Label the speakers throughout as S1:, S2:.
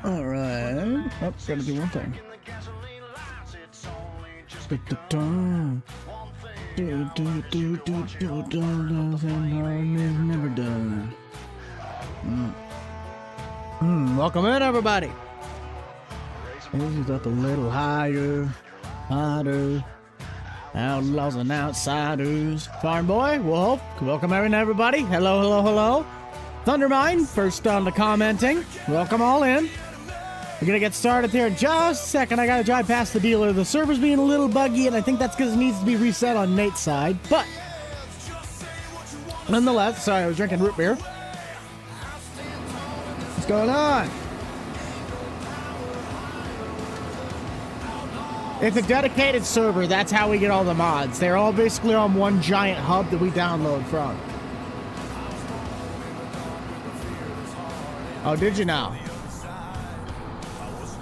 S1: Alright. Oh, gotta do one thing. Never done. Welcome in, everybody. This is up a little higher, hotter. Outlaws and outsiders. Farm boy, Wolf, welcome everybody. Hello, hello, hello. Thundermine, first on the commenting. Welcome all in. We're gonna get started here in just a second. I gotta drive past the dealer. The server's being a little buggy, and I think that's because it needs to be reset on Nate's side. But nonetheless, sorry, I was drinking root beer. What's going on? It's a dedicated server. That's how we get all the mods. They're all basically on one giant hub that we download from. Oh, did you now?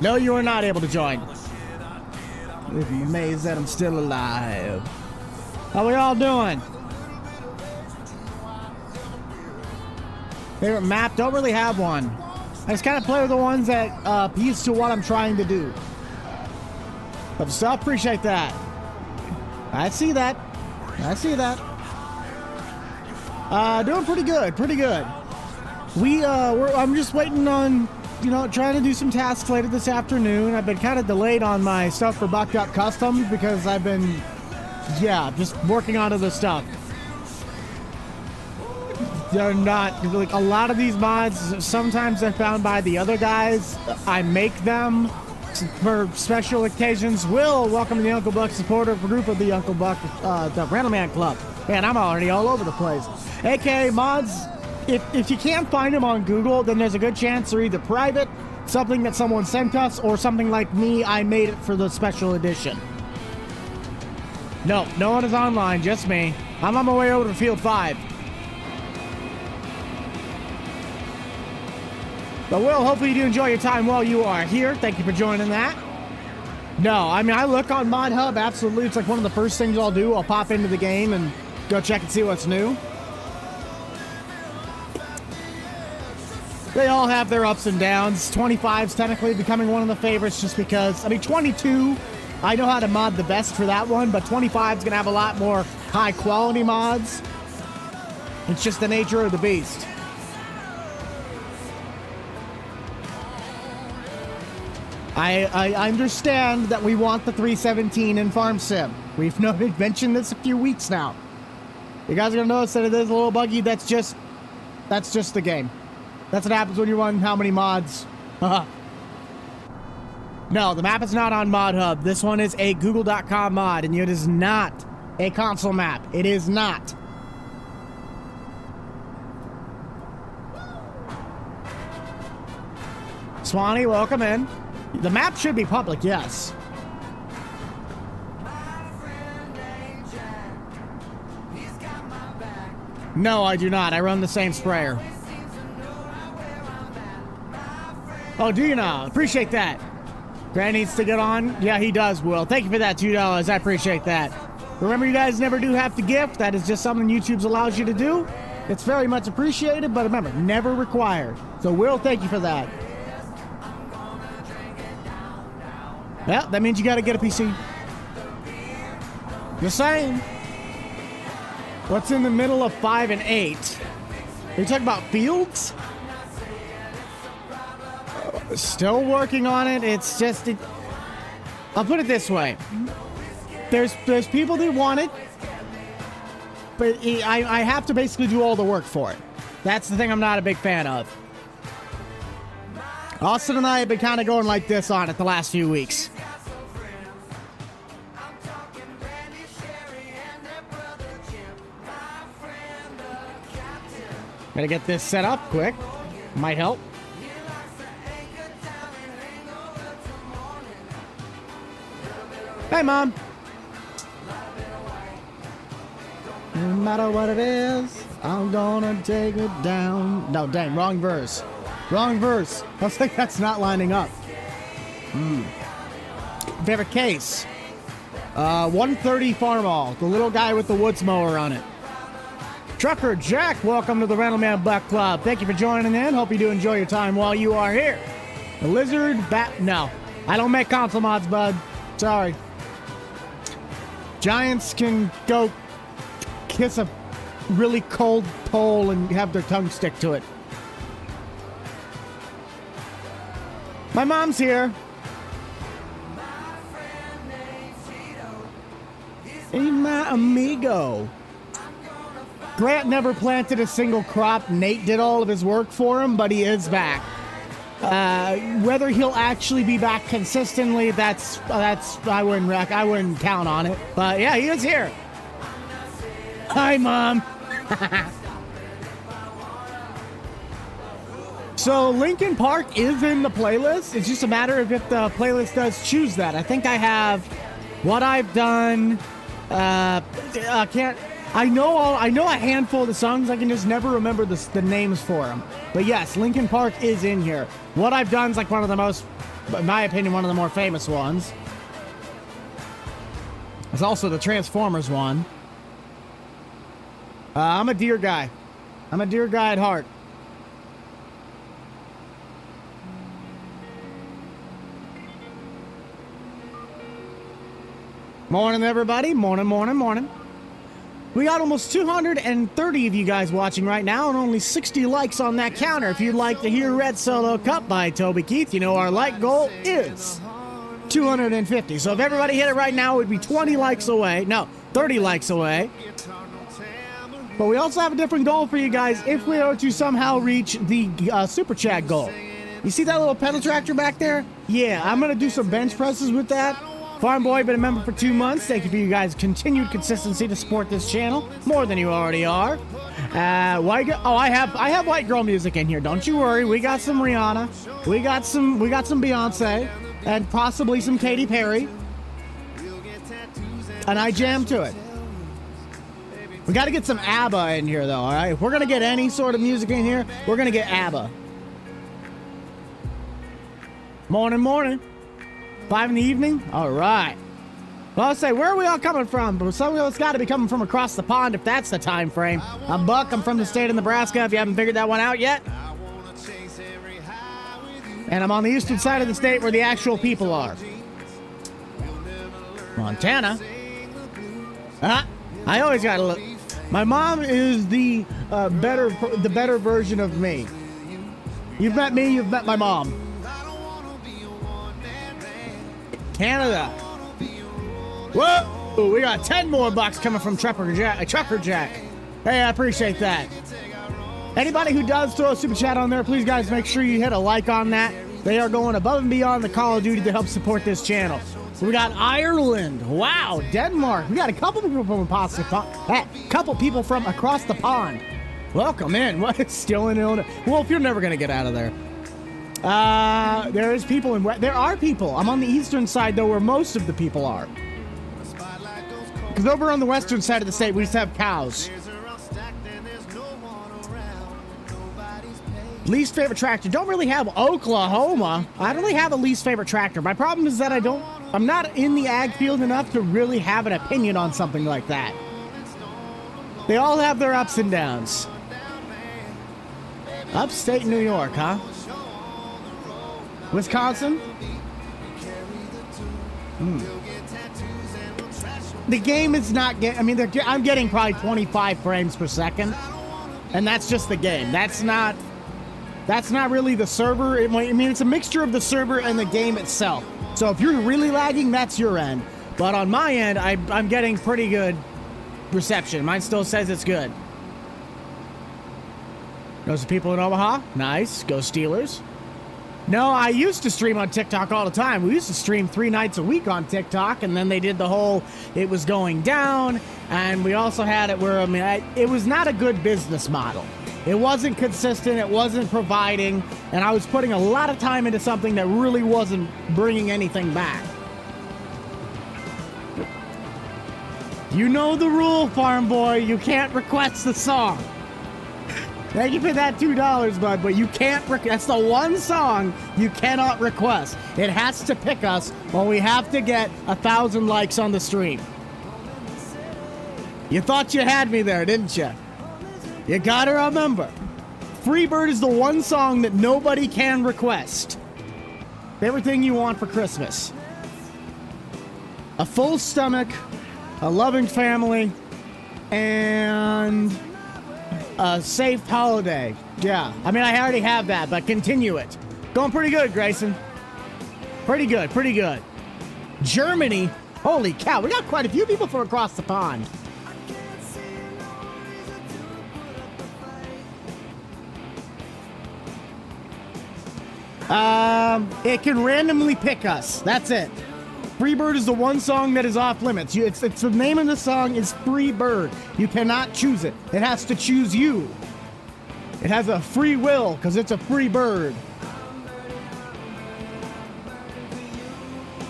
S1: No, you were not able to join. I'm amazed that I'm still alive. How we all doing? Favorite map? Don't really have one. I just kind of play with the ones that appease to what I'm trying to do. Love stuff. Appreciate that. I see that. I see that. Doing pretty good. Pretty good. I'm just waiting on, trying to do some tasks later this afternoon. I've been kind of delayed on my stuff for BUCH'D Customs because I've been, just working on other stuff. They're not, like, a lot of these mods, sometimes they're found by the other guys. I make them for special occasions. Will, welcome to the Uncle Buck supporter group of the Uncle Buck, the Randleman Club. Man, I'm already all over the place. AKA mods, if you can't find them on Google, then there's a good chance they're either private, something that someone sent us, or something like me, I made it for the special edition. No one is online, just me. I'm on my way over to Field 5. But Will, hopefully you do enjoy your time while you are here. Thank you for joining that. No, I mean, I look on Mod Hub, absolutely. It's like one of the first things I'll do. I'll pop into the game and go check and see what's new. They all have their ups and downs. 25's technically becoming one of the favorites just because, 22, I know how to mod the best for that one, but 25's gonna have a lot more high quality mods. It's just the nature of the beast. I understand that we want the 317 in Farm Sim. We've mentioned this a few weeks now. You guys are gonna notice that it is a little buggy. That's just the game. That's what happens when you run how many mods. No, the map is not on Mod Hub. This one is a Google.com mod, and it is not a console map. It is not. Swanee, welcome in. The map should be public, yes. No, I do not. I run the same sprayer. Oh, do you now? Appreciate that. Grant needs to get on. Yeah, he does, Will. Thank you for that $2. I appreciate that. Remember, you guys never do have to gift. That is just something YouTube allows you to do. It's very much appreciated, but remember, never required. So, Will, thank you for that. Yeah, that means you gotta get a PC. Just saying. What's in the middle of 5 and 8? Are you talking about fields? Still working on it. It's just... I'll put it this way. There's people that want it, but I have to basically do all the work for it. That's the thing I'm not a big fan of. Austin and I have been kind of going like this on it the last few weeks. Gotta get this set up quick. Might help. Hey, Mom. No matter what it is, I'm gonna take it down. No, dang, wrong verse. Wrong verse. I was like, that's not lining up. Favorite case? 130 Farmall, the little guy with the woods mower on it. Trucker Jack, welcome to the Rentalman Buck Club. Thank you for joining in. Hope you do enjoy your time while you are here. The lizard bat. No, I don't make console mods, bud. Sorry. Giants can go kiss a really cold pole and have their tongue stick to it. My mom's here. Hey, my amigo. Grant never planted a single crop. Nate did all of his work for him, but he is back. Whether he'll actually be back consistently, that's I wouldn't count on it. But yeah, he is here. Hi, Mom. So Linkin Park is in the playlist. It's just a matter of if the playlist does choose that. I think I have What I've Done. I know a handful of the songs. I can just never remember the names for them. But yes, Linkin Park is in here. What I've Done is like one of the most, in my opinion, one of the more famous ones. It's also the Transformers one. I'm a deer guy. I'm a deer guy at heart. Morning, everybody. Morning, morning, morning. We got almost 230 of you guys watching right now and only 60 likes on that counter. If you'd like to hear Red Solo Cup by Toby Keith, you know our like goal is 250. So if everybody hit it right now, it would be 20 likes away. No, 30 likes away. But we also have a different goal for you guys if we are to somehow reach the Super Chat goal. You see that little pedal tractor back there? Yeah, I'm going to do some bench presses with that. Farm Boy, been a member for 2 months. Thank you for you guys' continued consistency to support this channel more than you already are. I have white girl music in here. Don't you worry. We got some Rihanna. We got some Beyonce, and possibly some Katy Perry. And I jam to it. We got to get some ABBA in here, though. All right. If we're gonna get any sort of music in here, we're gonna get ABBA. Morning, morning. 5 in the evening? All right. Well, I'll say, where are we all coming from? But some of us got to be coming from across the pond if that's the time frame. I'm Buck. I'm from the state of Nebraska if you haven't figured that one out yet. And I'm on the eastern side of the state where the actual people are. Montana. I always got to look. My mom is the better version of me. You've met me, you've met my mom. Canada. Whoa! We got 10 more bucks coming from Trucker Jack. Hey, I appreciate that. Anybody who does throw a super chat on there, please guys make sure you hit a like on that. They are going above and beyond the Call of Duty to help support this channel. We got Ireland. Wow, Denmark. We got a couple people from across the pond. Welcome in. What? Still in Illinois? Well, if you're never gonna get out of there. There are people. I'm on the eastern side, though, where most of the people are. Because over on the western side of the state, we just have cows. Least favorite tractor. Don't really have Oklahoma. I don't really have a least favorite tractor. My problem is that I'm not in the ag field enough to really have an opinion on something like that. They all have their ups and downs. Upstate New York, huh? Wisconsin? The game is not getting, I'm getting probably 25 frames per second. And that's just the game. That's not really the server. It's a mixture of the server and the game itself. So if you're really lagging, that's your end. But on my end, I'm getting pretty good reception. Mine still says it's good. Know some people in Omaha? Nice. Go Steelers. No, I used to stream on TikTok all the time. We used to stream 3 nights a week on TikTok, and then they did the whole, it was going down, and we also had it where, it was not a good business model. It wasn't consistent, it wasn't providing, and I was putting a lot of time into something that really wasn't bringing anything back. You know the rule, Farm Boy. You can't request the song. Thank you for that $2, bud, but you can't, that's the one song you cannot request. It has to pick us, or we have to get 1,000 likes on the stream. You thought you had me there, didn't you? You gotta remember, Freebird is the one song that nobody can request. Everything you want for Christmas. A full stomach, a loving family, and a safe holiday. Yeah, I mean, I already have that, but continue it. Going pretty good, Grayson. Pretty good, pretty good. Germany, holy cow, we got quite a few people from across the pond. It can randomly pick us. That's it. Freebird is the one song that is off limits. It's the name of the song is Freebird. You cannot choose it. It has to choose you. It has a free will because it's a free bird.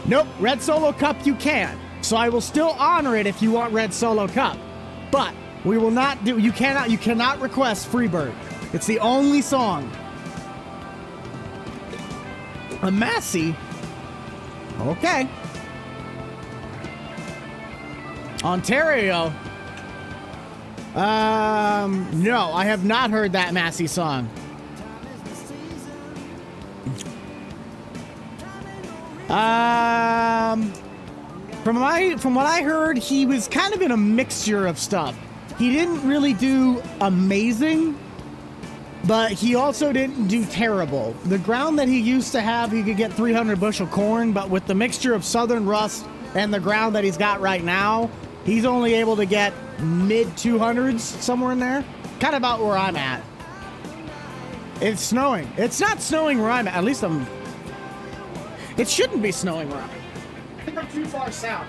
S1: Nope, Red Solo Cup you can. So I will still honor it if you want Red Solo Cup. But we will not do, you cannot request Freebird. It's the only song. A Massey? Okay. Ontario? No, I have not heard that Massey song. From what I heard, he was kind of in a mixture of stuff. He didn't really do amazing, but he also didn't do terrible. The ground that he used to have, he could get 300 bushel corn, but with the mixture of Southern Rust and the ground that he's got right now, he's only able to get mid 200s, somewhere in there. Kind of about where I'm at. It's snowing. It's not snowing where I'm at. At least it shouldn't be snowing where I'm at. I think I'm too far south.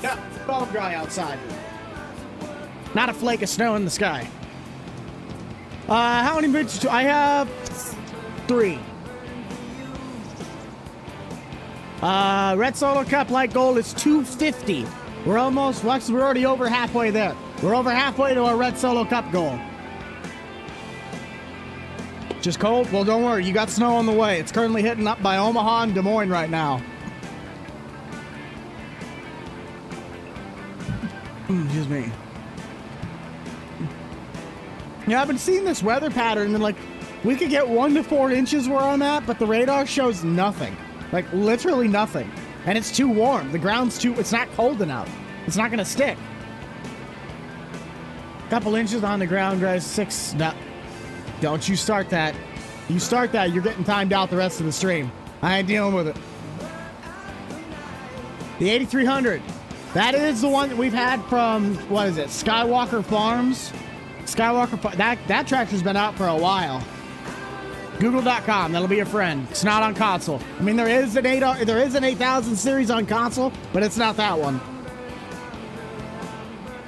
S1: Yeah, it's bone dry outside. Not a flake of snow in the sky. How many bits do I have? 3. Red Solo Cup Light Gold is 250. We're already over halfway there. We're over halfway to our Red Solo Cup goal. Just cold? Well, don't worry. You got snow on the way. It's currently hitting up by Omaha and Des Moines right now. Excuse me. Yeah, I've been seeing this weather pattern, and like, we could get 1 to 4 inches where I'm at, but the radar shows nothing. Like, literally nothing. And it's too warm. The ground's it's not cold enough. It's not gonna stick. Couple inches on the ground, guys. 6, no. Don't you start that. You start that, you're getting timed out the rest of the stream. I ain't dealing with it. The 8300. That is the one that we've had from, what is it, Skywalker Farms? That tractor's been out for a while. Google.com, that'll be your friend. It's not on console. I mean, there is an 8000 series on console, but it's not that one.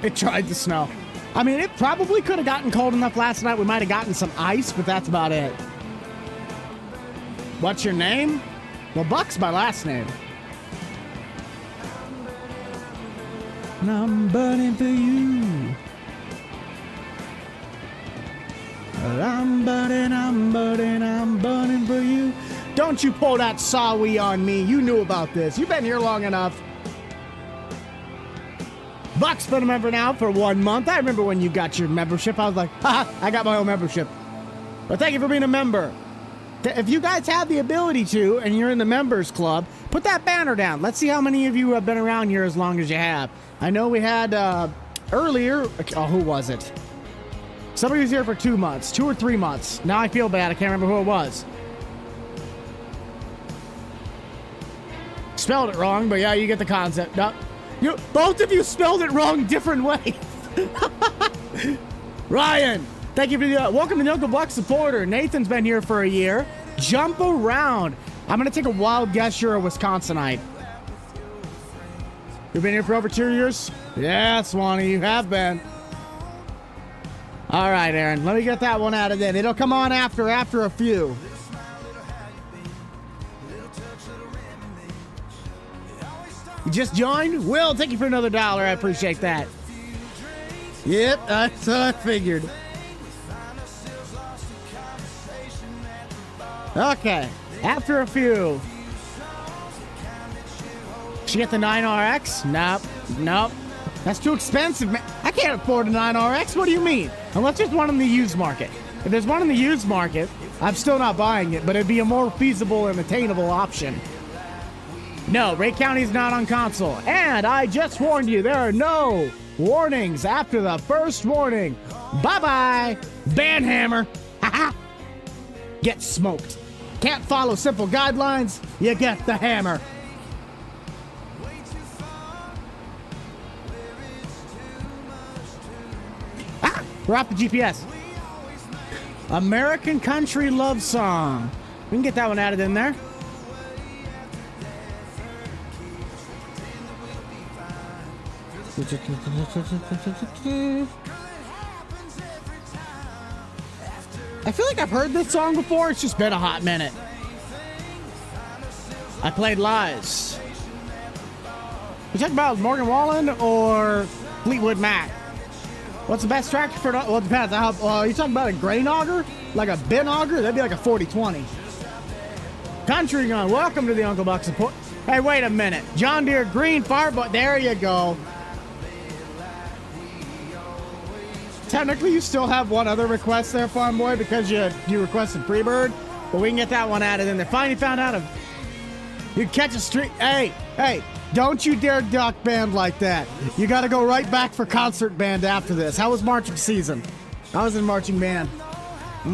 S1: It tried to snow. I mean, it probably could have gotten cold enough last night. We might have gotten some ice, but that's about it. What's your name? Well, Buck's my last name. And I'm burning for you. I'm burning for you. Don't you pull that sorry on me. You knew about this. You've been here long enough. Buck's been a member now for 1 month. I remember when you got your membership. I was like, haha, I got my own membership. But thank you for being a member. If you guys have the ability to, and you're in the members club, put that banner down. Let's see how many of you have been around here as long as you have. I know we had earlier, oh, who was it? Somebody was here for 2 months, 2 or 3 months. Now I feel bad. I can't remember who it was. Spelled it wrong, but yeah, you get the concept. No, both of you spelled it wrong different ways. Ryan, thank you for the welcome to the Uncle Buck supporter. Nathan's been here for a year. Jump around. I'm going to take a wild guess you're a Wisconsinite. You've been here for over 2 years? Yeah, Swanee, you have been. All right, Aaron, let me get that one out of there. It'll come on after a few. You just joined? Will, thank you for another $1. I appreciate that. Yep, that's what I figured. Okay, after a few. Should you get the 9RX? Nope. That's too expensive, man. I can't afford a 9RX. What do you mean? Unless there's one in the used market. If there's one in the used market, I'm still not buying it, but it'd be a more feasible and attainable option. No, Ray County's not on console. And I just warned you, there are no warnings after the first warning. Bye-bye, Banhammer. Haha. Get smoked. Can't follow simple guidelines, you get the hammer. Ah, we're off the GPS. American Country Love Song. We can get that one added in there. I feel like I've heard this song before. It's just been a hot minute. I played Lies. You talking about Morgan Wallen or Fleetwood Mac? What's the best track for? Well, it depends. You talking about a grain auger? Like a bin auger? That'd be like a 40-20. Country Gun, welcome to the Uncle Buck support. Hey, wait a minute. John Deere Green Fireboy. There you go. Technically, you still have one other request there, Farm Boy, because you requested Freebird, but we can get that one added in there. Finally found out if you catch a street. Hey, don't you dare duck band like that. You got to go right back for concert band after this. How was marching season? I was in marching band. All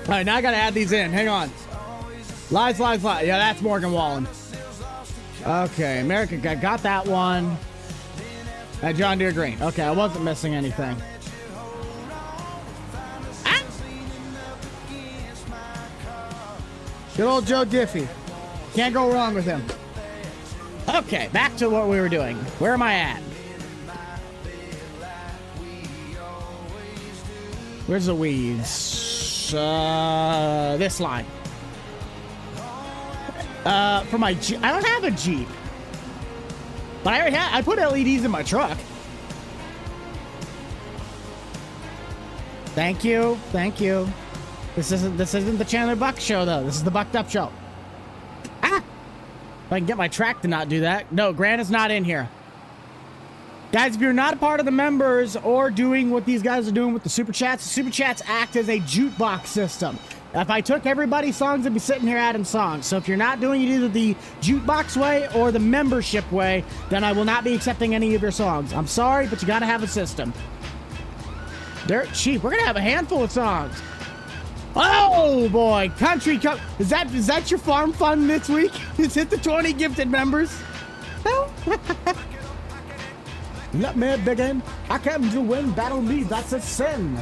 S1: right, now I got to add these in. Hang on. Lies. Yeah, that's Morgan Wallen. Okay, America got that one. John Deere Green. Okay, I wasn't missing anything. Ah! Good old Joe Diffie. Can't go wrong with him. Okay, back to what we were doing. Where am I at? Where's the weeds? This line. For my Jeep. I don't have a Jeep. But I put LEDs in my truck. Thank you. This isn't the Chandler Buck show though. This is the Bucked Up show. Ah! If I can get my track to not do that. No, Grant is not in here. Guys, if you're not a part of the members or doing what these guys are doing with the super chats act as a jukebox system. If I took everybody's songs, I'd be sitting here adding songs. So if you're not doing it either the jukebox way or the membership way, then I will not be accepting any of your songs. I'm sorry, but you got to have a system. Dirt cheap. We're going to have a handful of songs. Oh, boy. Country Cup. Is that your farm fund this week? Is it the 20 gifted members? No. Let me begin. I came to win. Battle me. That's a sin.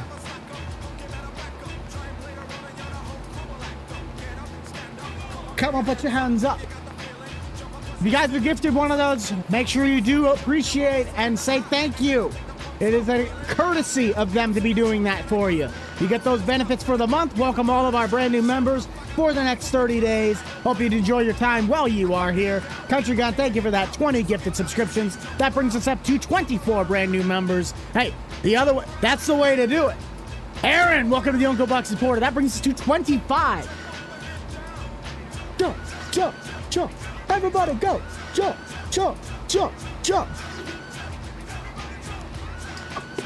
S1: Come on, put your hands up. If you guys were gifted one of those, make sure you do appreciate and say thank you. It is a courtesy of them to be doing that for you. You get those benefits for the month. Welcome all of our brand new members for the next 30 days. Hope you'd enjoy your time while you are here. Country God, thank you for that 20 gifted subscriptions. That brings us up to 24 brand new members. Hey, the other way, that's the way to do it. Aaron, welcome to the Uncle Buck supporter. That brings us to 25. Jump, jump, jump. Everybody go. Jump, jump, jump, jump.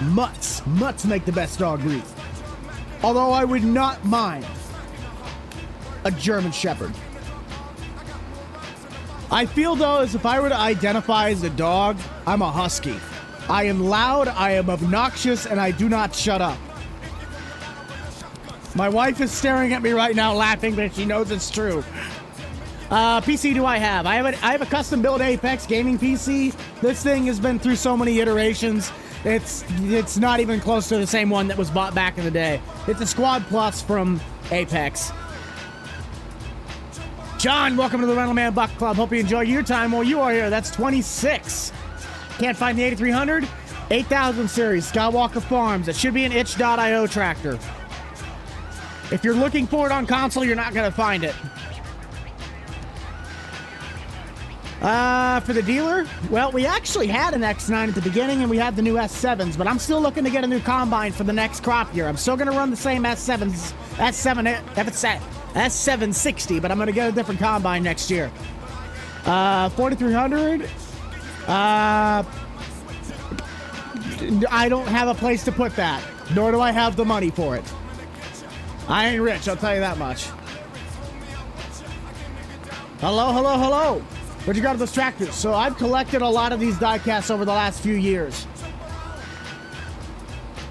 S1: Mutts make the best dog breed. Although I would not mind a German Shepherd. I feel though as if I were to identify as a dog, I'm a Husky. I am loud, I am obnoxious, and I do not shut up. My wife is staring at me right now laughing, but she knows it's true. PC do I have? I have a custom built Apex gaming PC. This thing has been through so many iterations. It's not even close to the same one that was bought back in the day. It's a Squad Plus from Apex. John, welcome to the Rental Man Buck Club. Hope you enjoy your time while you are here. That's 26. Can't find the 8300? 8000 series, Skywalker Farms. It should be an itch.io tractor. If you're looking for it on console, you're not going to find it. For the dealer, well, we actually had an X9 at the beginning, and we had the new S7s, but I'm still looking to get a new combine for the next crop year. I'm still going to run the same S760, but I'm going to get a different combine next year. 4300. I don't have a place to put that, nor do I have the money for it. I ain't rich, I'll tell you that much. Hello, hello, hello. Where'd you go to those tractors? So I've collected a lot of these die-casts over the last few years.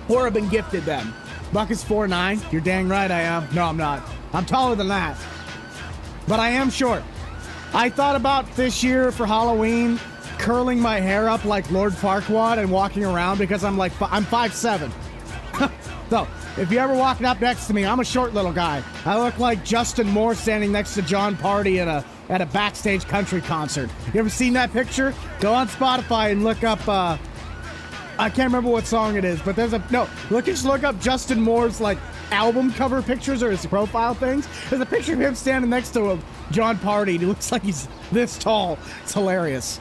S1: Or have been gifted them. Buck is 4'9". You're dang right I am. No, I'm not. I'm taller than that. But I am short. I thought about this year for Halloween curling my hair up like Lord Farquaad and walking around because I'm 5'7". So, if you're ever walking up next to me, I'm a short little guy. I look like Justin Moore standing next to John Party at a backstage country concert. You ever seen that picture? Go on Spotify and look up, I can't remember what song it is, but just look up Justin Moore's, like, album cover pictures or his profile things. There's a picture of him standing next to John Party. He looks like he's this tall. It's hilarious.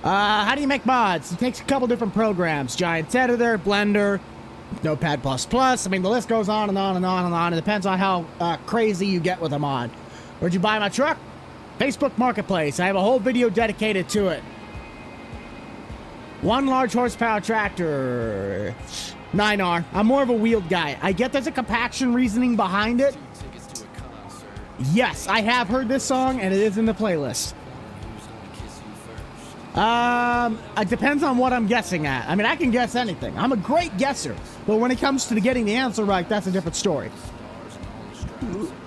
S1: How do you make mods? It takes a couple different programs. Giant Editor, Blender, Notepad++. I mean, the list goes on and on and on and on. It depends on how crazy you get with a mod. Where'd you buy my truck? Facebook Marketplace. I have a whole video dedicated to it. One large horsepower tractor. 9R. I'm more of a wheeled guy. I get there's a compaction reasoning behind it. Yes, I have heard this song, and it is in the playlist. It depends on what I'm guessing at. I mean, I can guess anything. I'm a great guesser. But when it comes to getting the answer right, that's a different story.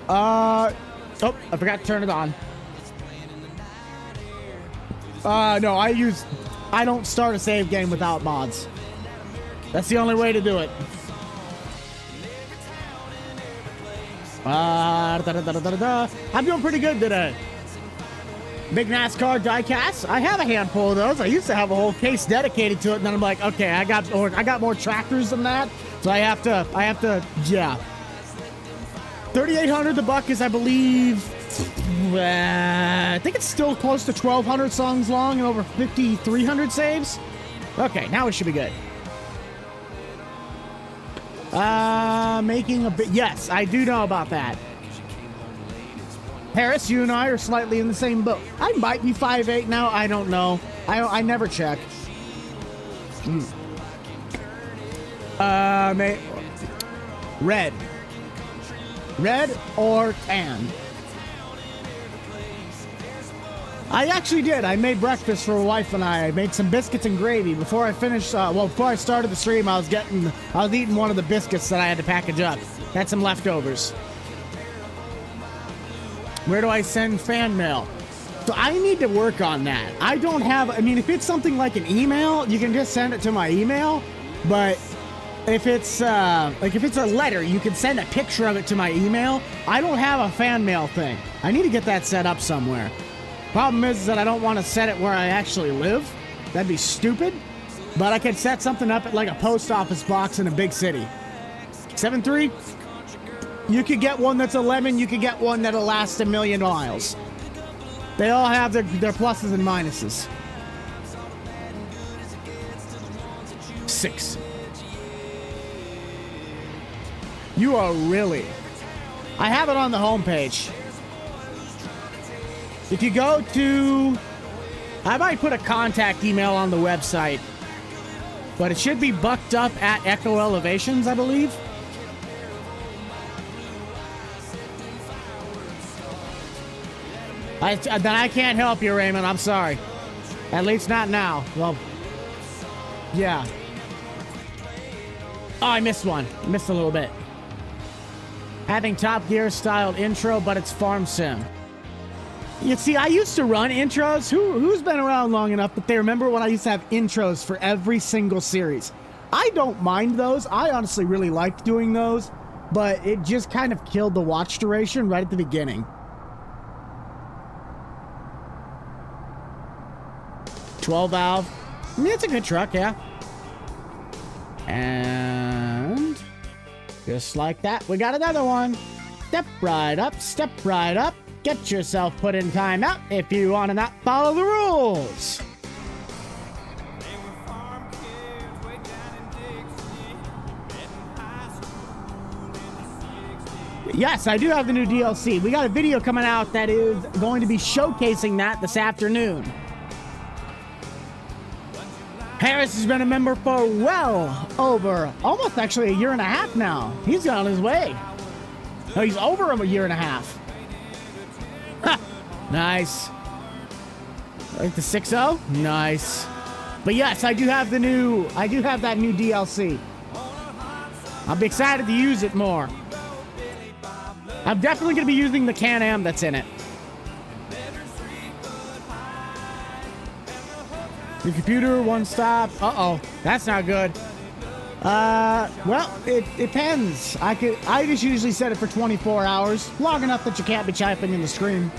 S1: Oh, I forgot to turn it on. No, I don't start a save game without mods. That's the only way to do it. I'm doing pretty good today. Big NASCAR die-casts. I have a handful of those. I used to have a whole case dedicated to it, and then I'm like, okay, I got more tractors than that, so I have to, yeah. 3,800 the buck is, I believe, I think it's still close to 1,200 songs long and over 5,300 saves. Okay, now it should be good. Making a bit. Yes, I do know about that. Harris, you and I are slightly in the same boat. I might be 5'8" now. I don't know. I never check. Red. Red or tan? I actually did. I made breakfast for my wife and I made some biscuits and gravy. Before I finished, before I started the stream, I was eating one of the biscuits that I had to package up. Had some leftovers. Where do I send fan mail? So I need to work on that. I don't have, I mean, if it's something like an email, you can just send it to my email. But if it's, if it's a letter, you can send a picture of it to my email. I don't have a fan mail thing. I need to get that set up somewhere. Problem is that I don't want to set it where I actually live. That'd be stupid. But I could set something up at like a post office box in a big city. 7-3? You could get one that's a lemon. You could get one that'll last 1,000,000 miles. They all have their pluses and minuses. 6. You are really... I have it on the homepage. If you go to... I might put a contact email on the website. But it should be bucked up at Echo Elevations, I believe. Then I can't help you, Raymond. I'm sorry. At least not now. Well, yeah. Oh, I missed one. Missed a little bit. Having Top Gear styled intro, but it's farm sim. You see, I used to run intros. Who's been around long enough that they remember when I used to have intros for every single series? I don't mind those. I honestly really liked doing those, but it just kind of killed the watch duration right at the beginning. 12 valve. I mean, it's a good truck, yeah. And just like that, we got another one. Step right up, step right up. get yourself put in timeout if you want to not follow the rules. Yes, I do have the new DLC. We got a video coming out that is going to be showcasing that this afternoon. Harris has been a member for well over, almost actually a year and a half now. He's on his way. Oh, he's over a year and a half. Ha! Nice. Like the 6-0? Nice. But yes, I do have that new DLC. I'll be excited to use it more. I'm definitely going to be using the Can-Am that's in it. Your computer, one stop. Uh-oh, that's not good. Well, it depends. I just usually set it for 24 hours. Long enough that you can't be typing in the stream.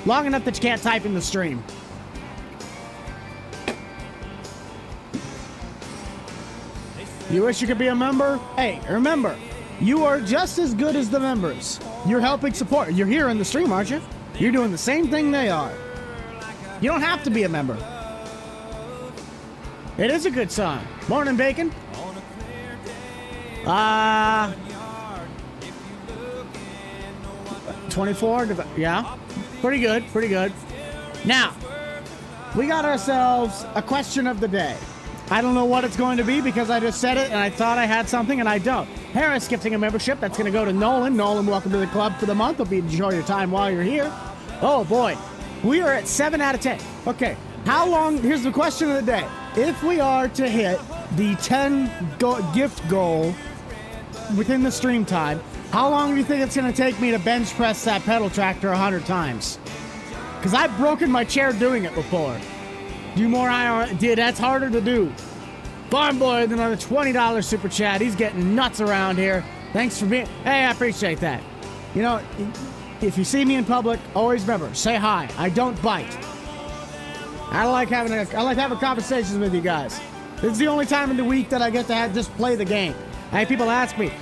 S1: Long enough that you can't type in the stream. You wish you could be a member? Hey, remember, you are just as good as the members. You're helping support. You're here in the stream, aren't you? You're doing the same thing they are. You don't have to be a member. It is a good song. Morning, Bacon. 24, yeah. Pretty good, pretty good. Now, we got ourselves a question of the day. I don't know what it's going to be because I just said it and I thought I had something and I don't. Harris gifting a membership. That's going to go to Nolan. Nolan, welcome to the club for the month. Hope you enjoy your time while you're here. Oh, boy. We are at 7 out of 10. Okay. How long? Here's the question of the day. If we are to hit the 10 gift goal within the stream time, how long do you think it's going to take me to bench press that pedal tractor 100 times? Because I've broken my chair doing it before. Do more iron. Dude, that's harder to do. Farm Boy with another $20 super chat. He's getting nuts around here. Thanks for being. Hey, I appreciate that. You know, if you see me in public, always remember, say hi. I don't bite. I like having conversations with you guys. This is the only time in the week that I get to just play the game. I have people ask me,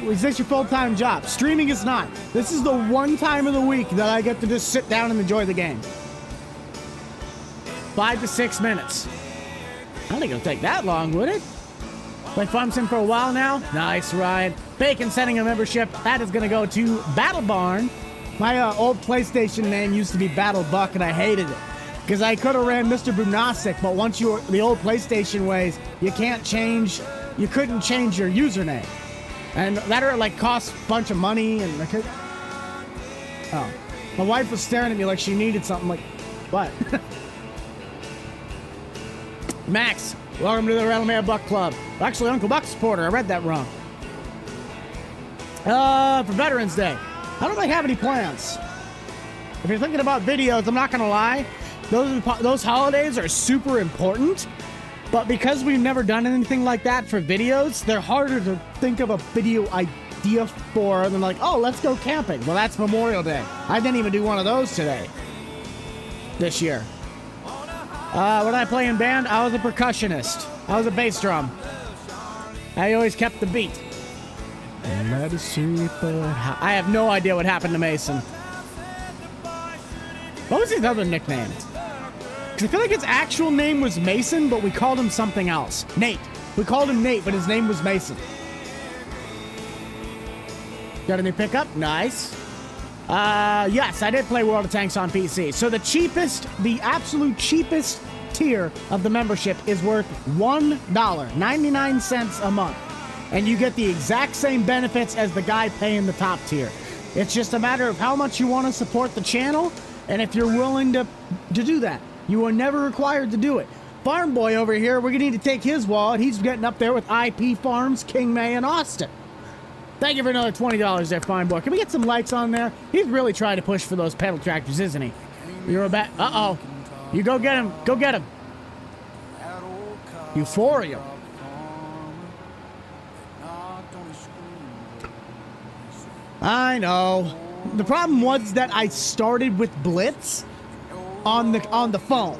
S1: is this your full-time job? Streaming is not. This is the one time of the week that I get to just sit down and enjoy the game. 5 to 6 minutes. I don't think it'll take that long, would it? Play Farm Sim for a while now. Nice, Ryan. Bacon sending a membership. That is going to go to Battle Barn. My old PlayStation name used to be Battle Buck, and I hated it. Because I could have ran Mr. Boomnastic, but once you were the old PlayStation ways, you couldn't change your username. And that like cost a bunch of money and oh. My wife was staring at me like she needed something. Like, what? Max, welcome to the Realmea Buck Club. Actually, Uncle Buck supporter. I read that wrong. For Veterans Day, I don't really have any plans. If you're thinking about videos, I'm not gonna lie. Those holidays are super important, but because we've never done anything like that for videos, they're harder to think of a video idea for than like, oh, let's go camping. Well, that's Memorial Day. I didn't even do one of those this year. What did I play in band? I was a percussionist. I was a bass drum. I always kept the beat. I have no idea what happened to Mason. What was his other nickname? Because I feel like his actual name was Mason, but we called him something else. Nate. We called him Nate, but his name was Mason. Got a new pickup? Nice. Yes, I did play World of Tanks on PC. So the absolute cheapest tier of the membership is worth $1.99 a month. And you get the exact same benefits as the guy paying the top tier. It's just a matter of how much you want to support the channel and if you're willing to do that. You are never required to do it. Farm Boy over here, we're going to need to take his wallet. He's getting up there with IP Farms, King May, and Austin. Thank you for another $20 there, Farm Boy. Can we get some likes on there? He's really trying to push for those pedal tractors, isn't he? You're a bat. Uh-oh. You go get him. Go get him. Euphoria. I know. The problem was that I started with Blitz on the phone.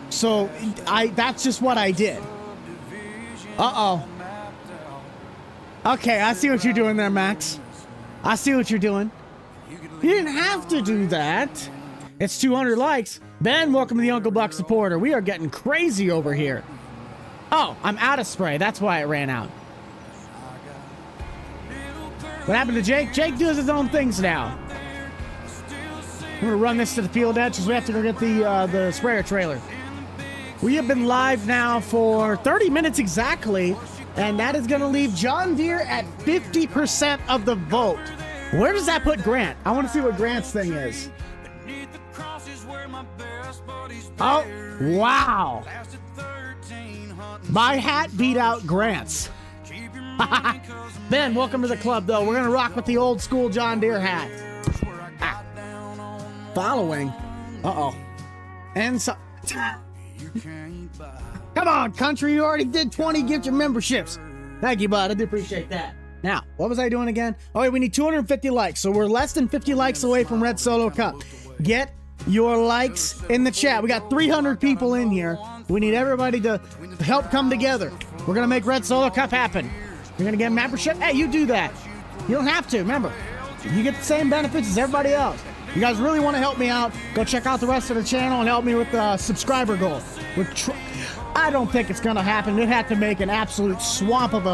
S1: So that's just what I did. Uh-oh. Okay, I see what you're doing there, Max. I see what you're doing. You didn't have to do that. It's 200 likes. Ben, welcome to the Uncle Buck supporter. We are getting crazy over here. Oh, I'm out of spray. That's why it ran out. What happened to Jake? Jake does his own things now. I'm gonna run this to the field edge because we have to go get the sprayer trailer. We have been live now for 30 minutes exactly, and that is gonna leave John Deere at 50% of the vote. Where does that put Grant? I want to see what Grant's thing is. Oh, wow. My hat beat out Grant's. Ben, welcome to the club, though. We're going to rock with the old school John Deere hat. Ah. Following. Uh-oh. And so... Come on, country. You already did 20 gift your memberships. Thank you, bud. I do appreciate that. Now, what was I doing again? Oh, wait, we need 250 likes. So we're less than 50 likes away from Red Solo Cup. Get your likes in the chat. We got 300 people in here. We need everybody to help come together. We're going to make Red Solo Cup happen. You're going to get a membership? Hey, you do that. You don't have to. Remember, you get the same benefits as everybody else. You guys really want to help me out, go check out the rest of the channel and help me with the subscriber goal. I don't think it's going to happen. It had to make an absolute swamp of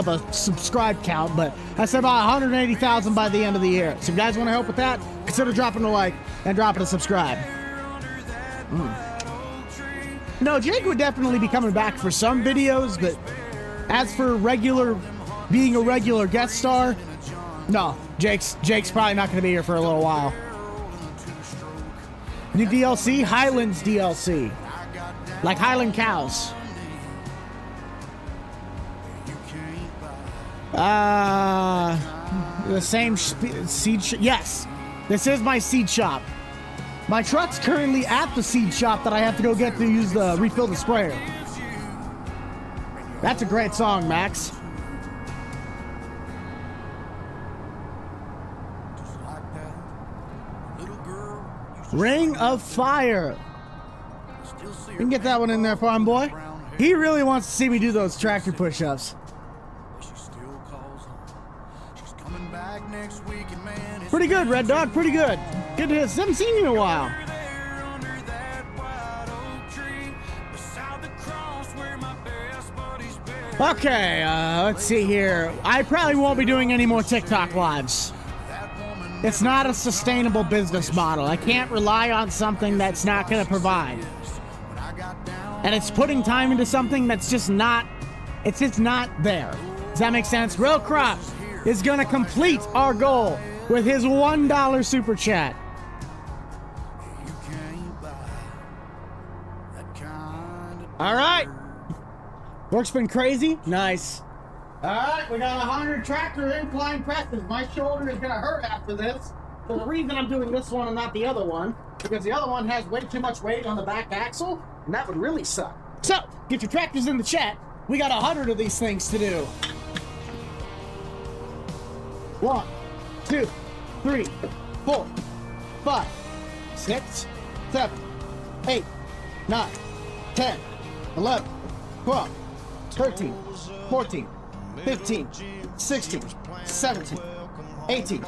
S1: a subscribe count, but I said about 180,000 by the end of the year. So if you guys want to help with that, consider dropping a like and dropping a subscribe. No, Jake would definitely be coming back for some videos, but as for being a regular guest star, no, Jake's probably not going to be here for a little while. New DLC, Highlands DLC. Like Highland cows. The same seed shop. Yes, this is my seed shop. My truck's currently at the seed shop that I have to go get to use the refill the sprayer. That's a great song, Max. Ring of Fire. You can get that one in there, farm boy. He really wants to see me do those tractor push-ups. Pretty good, Red Dog. Pretty good. Good to haven't seen you in a while. Okay, let's see here. I probably won't be doing any more TikTok lives. It's not a sustainable business model. I can't rely on something that's not going to provide. And it's putting time into something that's just not, it's just not there. Does that make sense? Real Crop is going to complete our goal with his $1 super chat. All right. Work's been crazy. Nice. All right, we got 100 tractor incline presses. My shoulder is going to hurt after this. So the reason I'm doing this one and not the other one, because the other one has way too much weight on the back axle, and that would really suck. So, get your tractors in the chat. We got 100 of these things to do. 1, 2, 3, 4, 5, 6, 7, 8, 9, 10, 11, 12, 13, 14, 15, 16, 17, 18,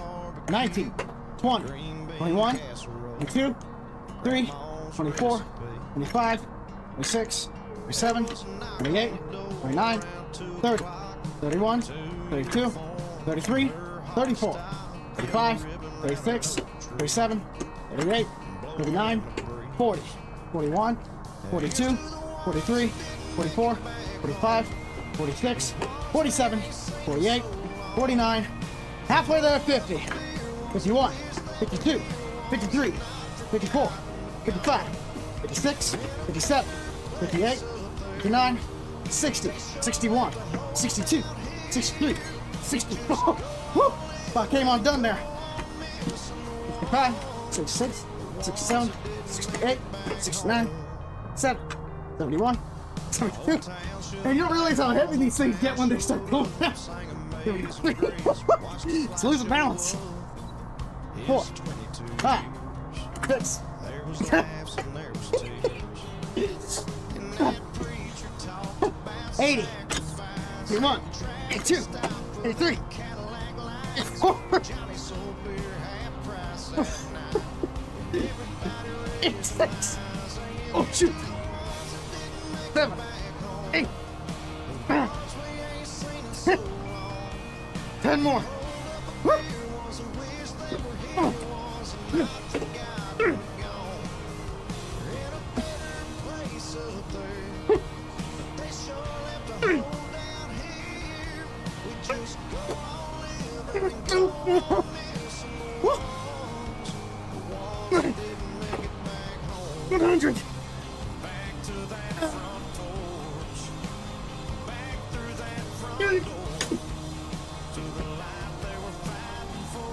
S1: 19, 20, 21, 22, 23, 24, 25, 26, 27, 28, 29, 30, 31, 32, 33, 34, 35, 36, 37, 38, 39, 40, 41, 42, 43, 44, 45, 46, 47, 48, 49, halfway there at 50, 51, 52, 53, 54, 55, 56, 57, 58, 59, 60, 61, 62, 63, 64. Woo! I came undone there. 65, 66, 67, 68, 69, 70, 71, 72. And you don't realize how heavy these things get when they start going down. It's losing balance. 4, 5, 6, 80, 81, 82, 83, 84, 8, 6. Oh, shoot. 7, 8. 10 more.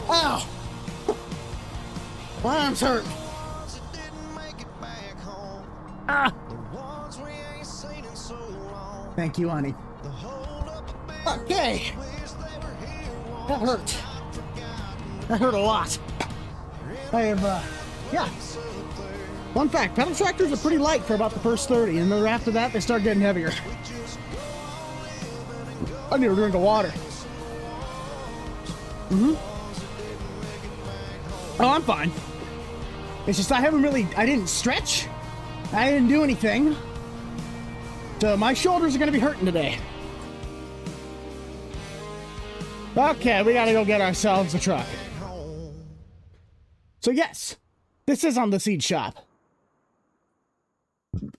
S1: Ow! My arms hurt. Ah! Thank you, honey. Okay. That hurt. That hurt a lot. I have, yeah. Fun fact, pedal tractors are pretty light for about the first 30, and then after that, they start getting heavier. I need a drink of water. Oh, I'm fine. It's just I didn't stretch. I didn't do anything. So my shoulders are going to be hurting today. Okay, we got to go get ourselves a truck. So yes, this is on the seed shop.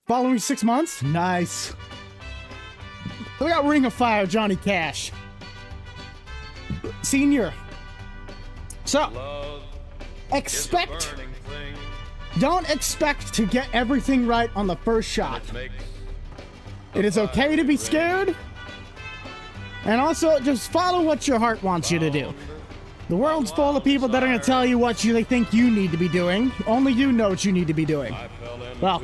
S1: Following 6 months? Nice. We got Ring of Fire, Johnny Cash. Senior. So, don't expect to get everything right on the first shot. It is okay to be scared. And also, just follow what your heart wants you to do. The world's full of people that are going to tell you what they think you need to be doing. Only you know what you need to be doing. Well,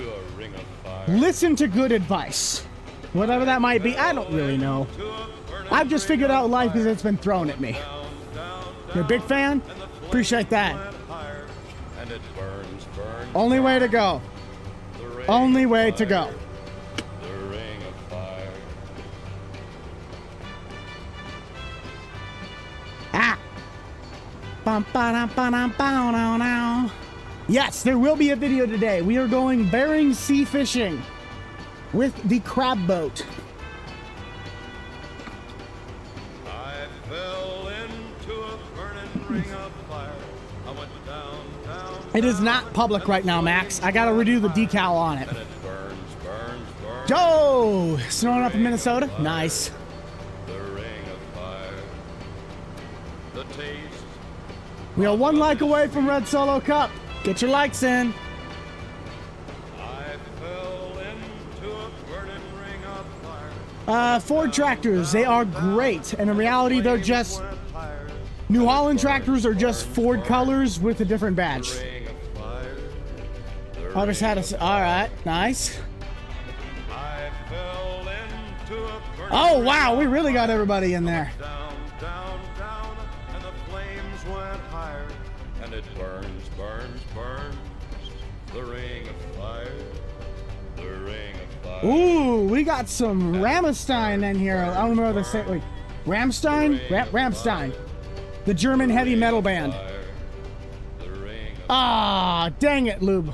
S1: listen to good advice. Whatever that might be, I don't really know. I've just figured out life as it's been thrown at me. You're a big fan? Appreciate that. Only way to go. Only way to go. Ah! Yes, there will be a video today. We are going Bering Sea fishing with the crab boat. I fell into a burning ring of fire. I went down. It is not public right now, Max. I gotta redo the decal on it. Joe! Snowing up in Minnesota? Nice. We are 1 like away from Red Solo Cup. Get your likes in. Ford tractors, they are great. And in reality, they're just... New Holland tractors are just Ford colors with a different badge. I just had a... Alright, nice. Oh, wow, we really got everybody in there. It burns, burns, burns, the ring of fire, the ring of fire. Ooh, we got some Rammstein in here. I don't remember the say. Wait, Rammstein? Rammstein, the German heavy metal band. Ah, dang it, Lube.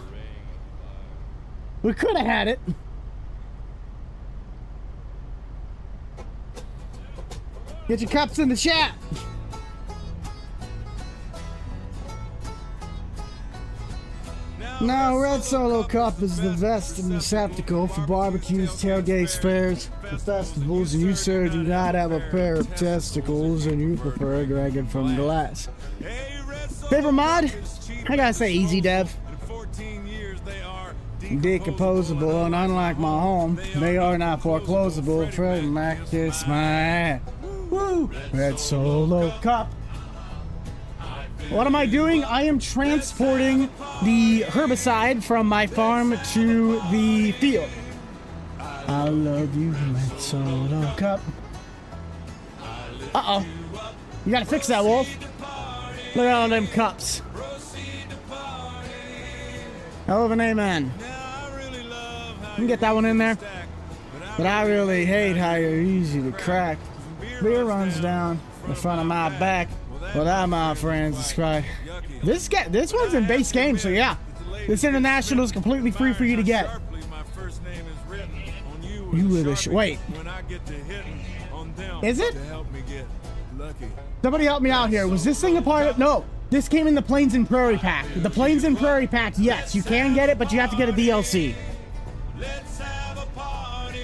S1: We could have had it. Get your cups in the chat. Now, Red Solo Cup is the best receptacle for barbecues, tailgates, fairs, and festivals, and you, sir, do not have a pair of testicles, and you prefer drinking from glass. Favorite mod? I gotta say Easy Dev. Decomposable, and unlike my home, they are not foreclosable. Fred Mac kiss my ass. Woo! Red Solo Cup. What am I doing? I am transporting the herbicide from my farm to the field. I love you, Red Solo Cup. Uh-oh. You gotta fix that, Wolf. Look at all them cups. Hell of an amen. You can get that one in there. But I really hate how you're easy to crack. Beer runs down the front of my back. Well, that, my friends, is quite This one's in base game, so yeah. This international is completely free for you to get. You with a wait. Is it? Somebody help me out here. Was this thing a part of? No. This came in the Plains and Prairie pack. The Plains and Prairie pack, yes, you can get it, but you have to get a DLC.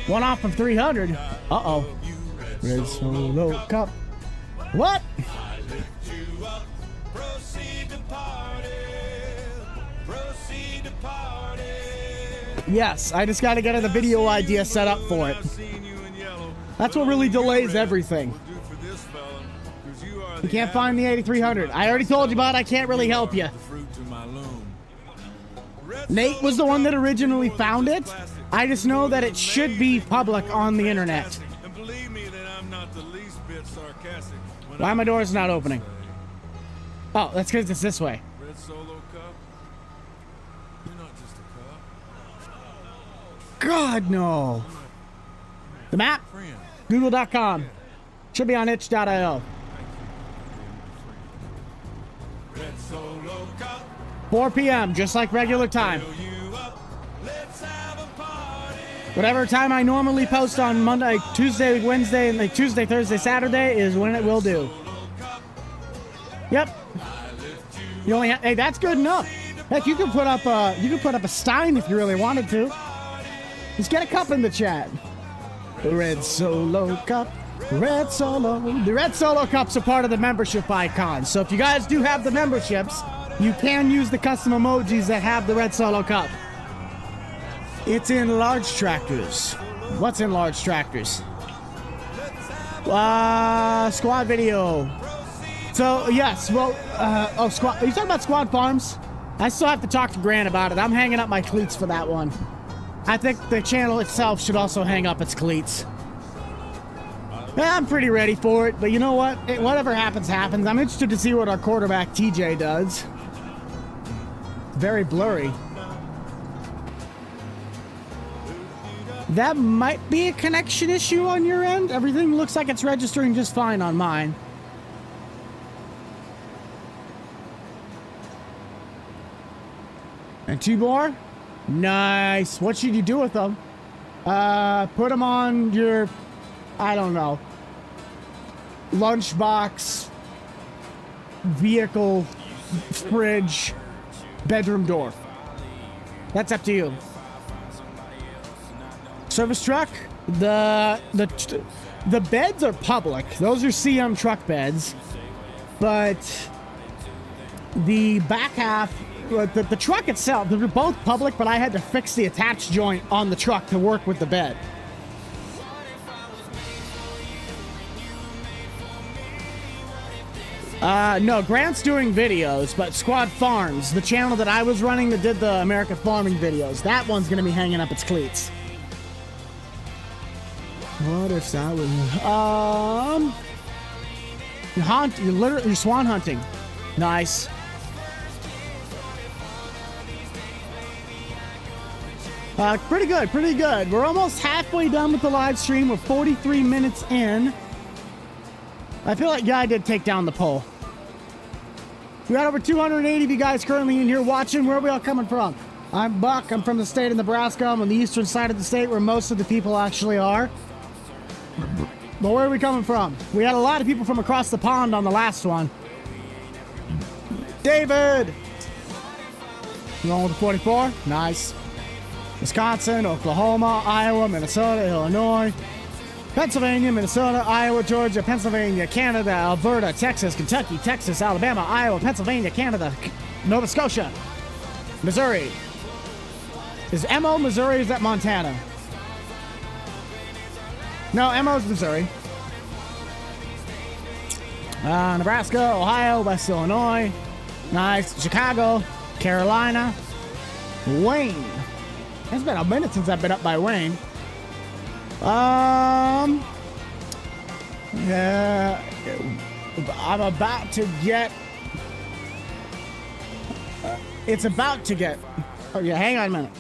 S1: One off of 300. Uh-oh. Red Solo Cup. What? Yes, I just got to get the video idea set up for it. That's what really delays everything. You can't find the 8300. I already told you about it. I can't really help you. Nate was the one that originally found it. I just know that it should be public on the internet. Why my door is not opening? Oh, that's because it's this way.
S2: Red Solo Cup. You're not just a cup.
S1: God, no. The map? Google.com. Should be on itch.io. 4 p.m., just like regular time. Whatever time I normally post on Monday, Tuesday, Wednesday, and like Tuesday, Thursday, Saturday is when it will do. Yep. You only hey, that's good enough. Heck, you could put up a Stein if you really wanted to. Just get a cup in the chat. The Red Solo Cup. Red Solo. The Red Solo Cups are part of the membership icon. So if you guys do have the memberships, you can use the custom emojis that have the Red Solo Cup. It's in large tractors. What's in large tractors? Squad video. So, yes, well, squad. Are you talking about Squad Farms? I still have to talk to Grant about it. I'm hanging up my cleats for that one. I think the channel itself should also hang up its cleats. Yeah, I'm pretty ready for it, but you know what? Whatever happens, happens. I'm interested to see what our quarterback TJ does. Very blurry. That might be a connection issue on your end. Everything looks like it's registering just fine on mine. And 2 more? Nice. What should you do with them? Put them on your, I don't know, lunchbox, vehicle, fridge, bedroom door. That's up to you. Service truck, the beds are public. Those are CM truck beds, but the back half, the truck itself, they're both public, but I had to fix the attached joint on the truck to work with the bed. No, Grant's doing videos, but Squad Farms, the channel that I was running that did the American farming videos, that one's gonna be hanging up its cleats. What if that was, you're swan hunting. Nice. Pretty good, pretty good. We're almost halfway done with the live stream. We're 43 minutes in. I feel like, yeah, I did take down the poll. We got over 280 of you guys currently in here watching. Where are we all coming from? I'm Buck. I'm from the state of Nebraska. I'm on the eastern side of the state where most of the people actually are. But where are we coming from? We had a lot of people from across the pond on the last one. David! You going with the 44? Nice. Wisconsin, Oklahoma, Iowa, Minnesota, Illinois, Pennsylvania, Minnesota, Iowa, Georgia, Pennsylvania, Canada, Alberta, Texas, Kentucky, Texas, Alabama, Iowa, Pennsylvania, Canada, Nova Scotia, Missouri. Is MO Missouri or is that Montana? No, MO's Missouri. Nebraska, Ohio, West Illinois. Nice. Chicago, Carolina, Wayne. It's been a minute since I've been up by Wayne. Yeah, I'm about to get. It's about to get. Oh yeah, hang on a minute.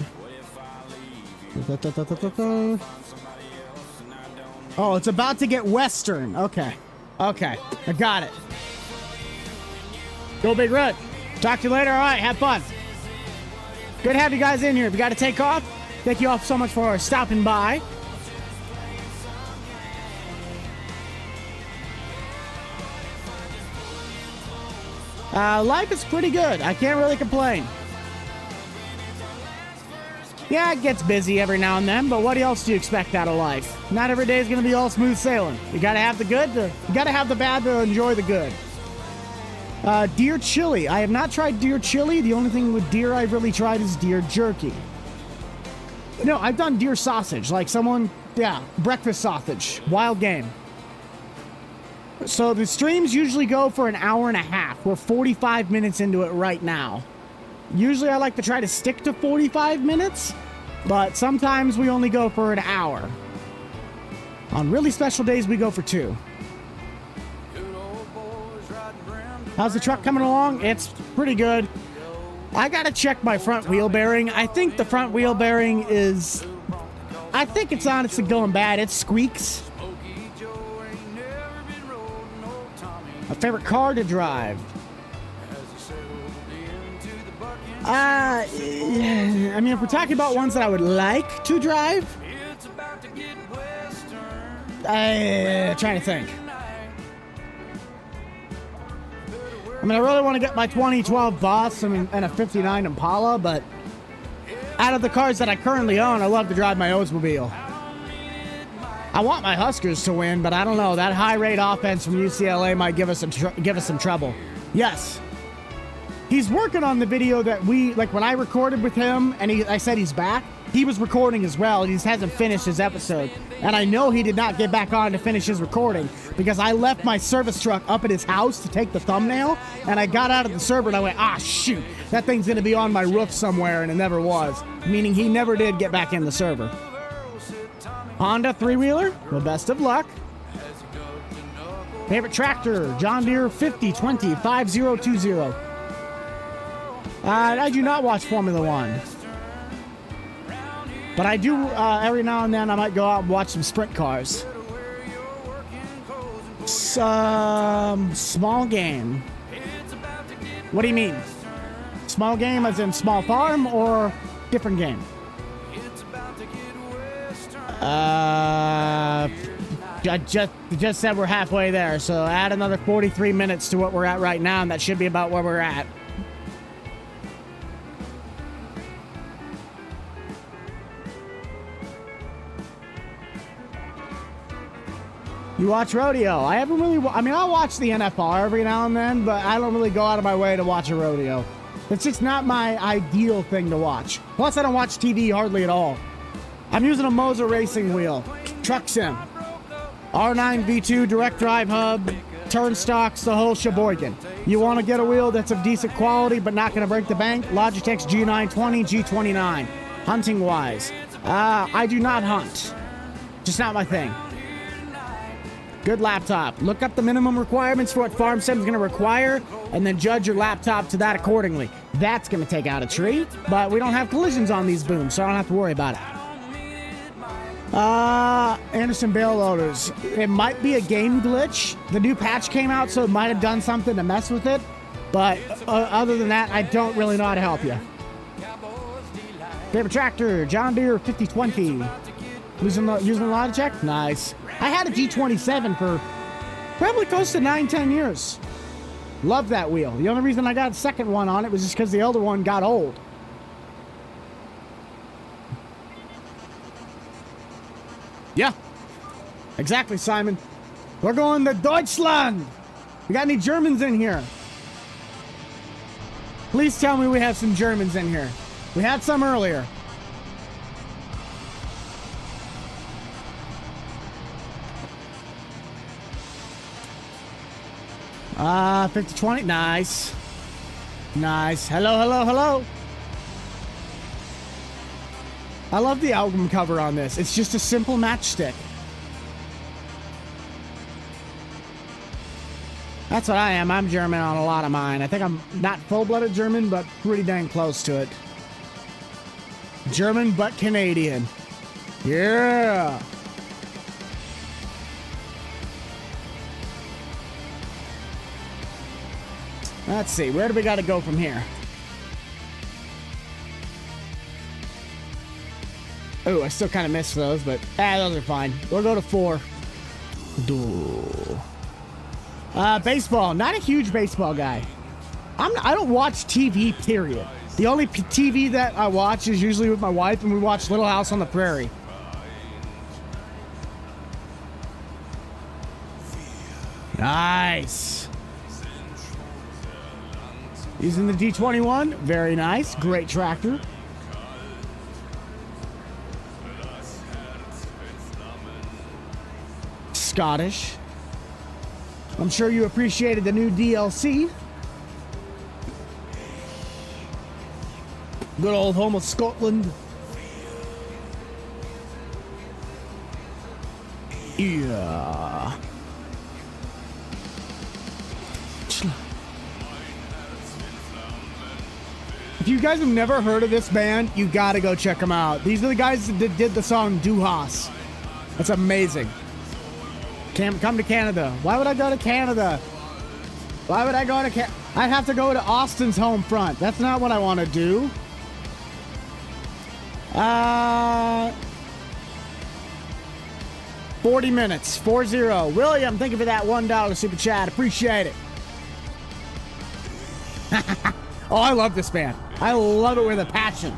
S1: Oh, it's about to get Western. Okay, okay, I got it. Go Big Red. Talk to you later. All right, have fun. Good to have you guys in here. If you got to take off, thank you all so much for stopping by. Life is pretty good. I can't really complain. Yeah, it gets busy every now and then, but what else do you expect out of life? Not every day is going to be all smooth sailing. You got to have the good, you got to have the bad to enjoy the good. Deer chili. I have not tried deer chili. The only thing with deer I've really tried is deer jerky. No, I've done deer sausage. Like breakfast sausage. Wild game. So the streams usually go for an hour and a half. We're 45 minutes into it right now. Usually I like to try to stick to 45 minutes, but sometimes we only go for an hour. On really special days, we go for 2. How's the truck coming along? It's pretty good. I gotta check my front wheel bearing. I think the front wheel bearing is... I think it's honestly going bad. It squeaks. My favorite car to drive. I mean, if we're talking about ones that I would like to drive, trying to think. I mean, I really want to get my 2012 Boss and a 59 Impala, but out of the cars that I currently own, I love to drive my Oldsmobile. I want my Huskers to win, but I don't know. That high rate offense from UCLA might give us some trouble. Yes. He's working on the video that when I recorded with him and I said he's back, he was recording as well, and he hasn't finished his episode. And I know he did not get back on to finish his recording because I left my service truck up at his house to take the thumbnail, and I got out of the server and I went, shoot, that thing's going to be on my roof somewhere, and it never was. Meaning he never did get back in the server. Honda 3-wheeler? Well, best of luck. Favorite tractor? John Deere 5020 5020. I do not watch Formula One. But I do, every now and then, I might go out and watch some sprint cars. Small game. What do you mean? Small game as in small farm or different game? I just said we're halfway there, so add another 43 minutes to what we're at right now, and that should be about where we're at. You watch rodeo? I haven't really... I mean, I'll watch the NFR every now and then, but I don't really go out of my way to watch a rodeo. It's just not my ideal thing to watch. Plus, I don't watch TV hardly at all. I'm using a Moser racing wheel. Truck sim. R9 V2 direct drive hub. Turn stocks, the whole sheboygan. You want to get a wheel that's of decent quality but not going to break the bank? Logitech's G920, G29. Hunting-wise. I do not hunt. Just not my thing. Good laptop. Look up the minimum requirements for what Farm Sim is going to require, and then judge your laptop to that accordingly. That's going to take out a tree, but we don't have collisions on these booms, so I don't have to worry about it. Anderson Bale Loaders. It might be a game glitch. The new patch came out, so it might have done something to mess with it, but other than that, I don't really know how to help you. Favorite tractor? John Deere 5020. Using Logitech? Nice. I had a G27 for probably close to 9-10 years. Love that wheel. The only reason I got a second one on it was just because the older one got old. Yeah. Exactly, Simon. We're going to Deutschland. We got any Germans in here? Please tell me we have some Germans in here. We had some earlier. Ah, 5020. Nice. Nice. Hello, hello, hello. I love the album cover on this. It's just a simple matchstick. That's what I am. I'm German on a lot of mine. I think I'm not full-blooded German, but pretty dang close to it. German, but Canadian. Yeah. Let's see. Where do we got to go from here? Oh, I still kind of miss those, but those are fine. We'll go to 4. Baseball. Not a huge baseball guy. I don't watch TV, period. The only TV that I watch is usually with my wife, and we watch Little House on the Prairie. Nice. Using the D21. Very nice. Great tractor. Scottish. I'm sure you appreciated the new DLC. Good old home of Scotland. Yeah. If you guys have never heard of this band, you gotta go check them out. These are the guys that did the song Du Hast. That's amazing. Come to Canada. Why would I go to Canada? Why would I go to Canada? I'd have to go to Austin's home front. That's not what I want to do. 40 minutes. 40. William, thank you for that $1 super chat. Appreciate it. Oh, I love this band. I love it with a passion.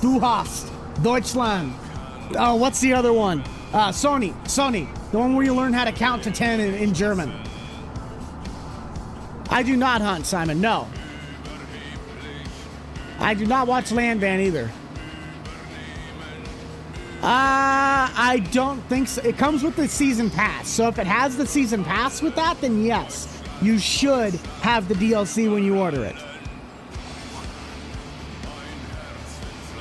S1: Du Hast. Deutschland. Oh, what's the other one? Sony. The one where you learn how to count to 10 in German. I do not hunt, Simon. No. I do not watch Land Band either. I don't think so. It comes with the season pass. So if it has the season pass with that, then yes. You should have the DLC when you order it.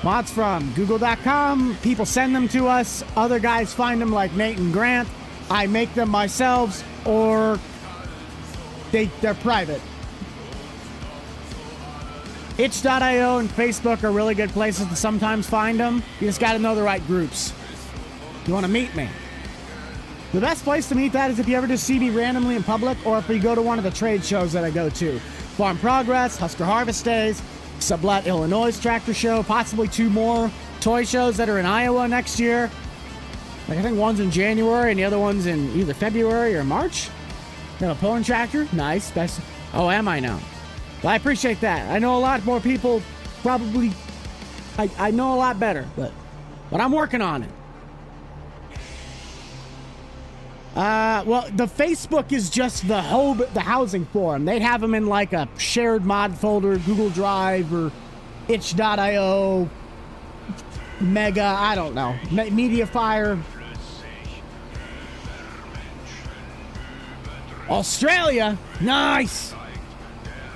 S1: Mods from Google.com. People send them to us. Other guys find them like Nate and Grant. I make them myself, or they're private. Itch.io and Facebook are really good places to sometimes find them. You just got to know the right groups. You want to meet me. The best place to meet that is if you ever just see me randomly in public, or if you go to one of the trade shows that I go to. Farm Progress, Husker Harvest Days, Sublette, Illinois Tractor Show, possibly 2 more toy shows that are in Iowa next year. Like I think one's in January and the other one's in either February or March. Got a pulling tractor. Nice. That's, oh, am I now? Well, I appreciate that. I know a lot more people probably. I know a lot better, but I'm working on it. Well, the Facebook is just the housing forum. They'd have them in like a shared mod folder, Google Drive or itch.io, Mega, I don't know, Mediafire. Australia, nice.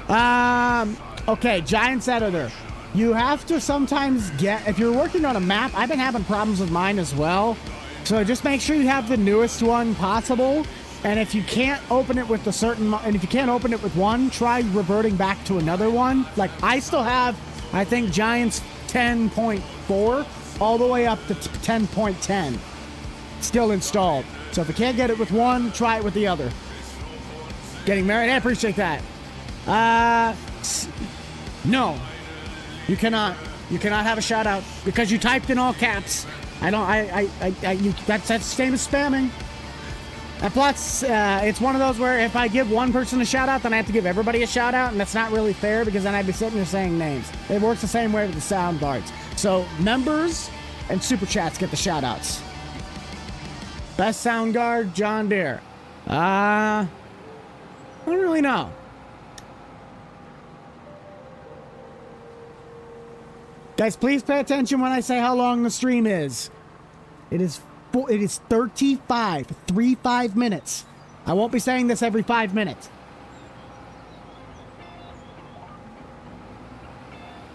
S1: Okay, Giants Editor. You have to sometimes if you're working on a map, I've been having problems with mine as well. So just make sure you have the newest one possible. And if you can't open it with if you can't open it with one, try reverting back to another one. Like I still have, I think Giants 10.4 all the way up to 10.10 still installed. So if you can't get it with one, try it with the other. Getting married, I appreciate that. No, you cannot have a shout out because you typed in all caps. That's the same as spamming. And plus, it's one of those where if I give one person a shout out, then I have to give everybody a shout out, and that's not really fair because then I'd be sitting there saying names. It works the same way with the sound cards. So members and super chats get the shout outs. Best sound guard, John Deere. I don't really know. Guys, please pay attention when I say how long the stream is. It is 35 minutes. I won't be saying this every 5 minutes.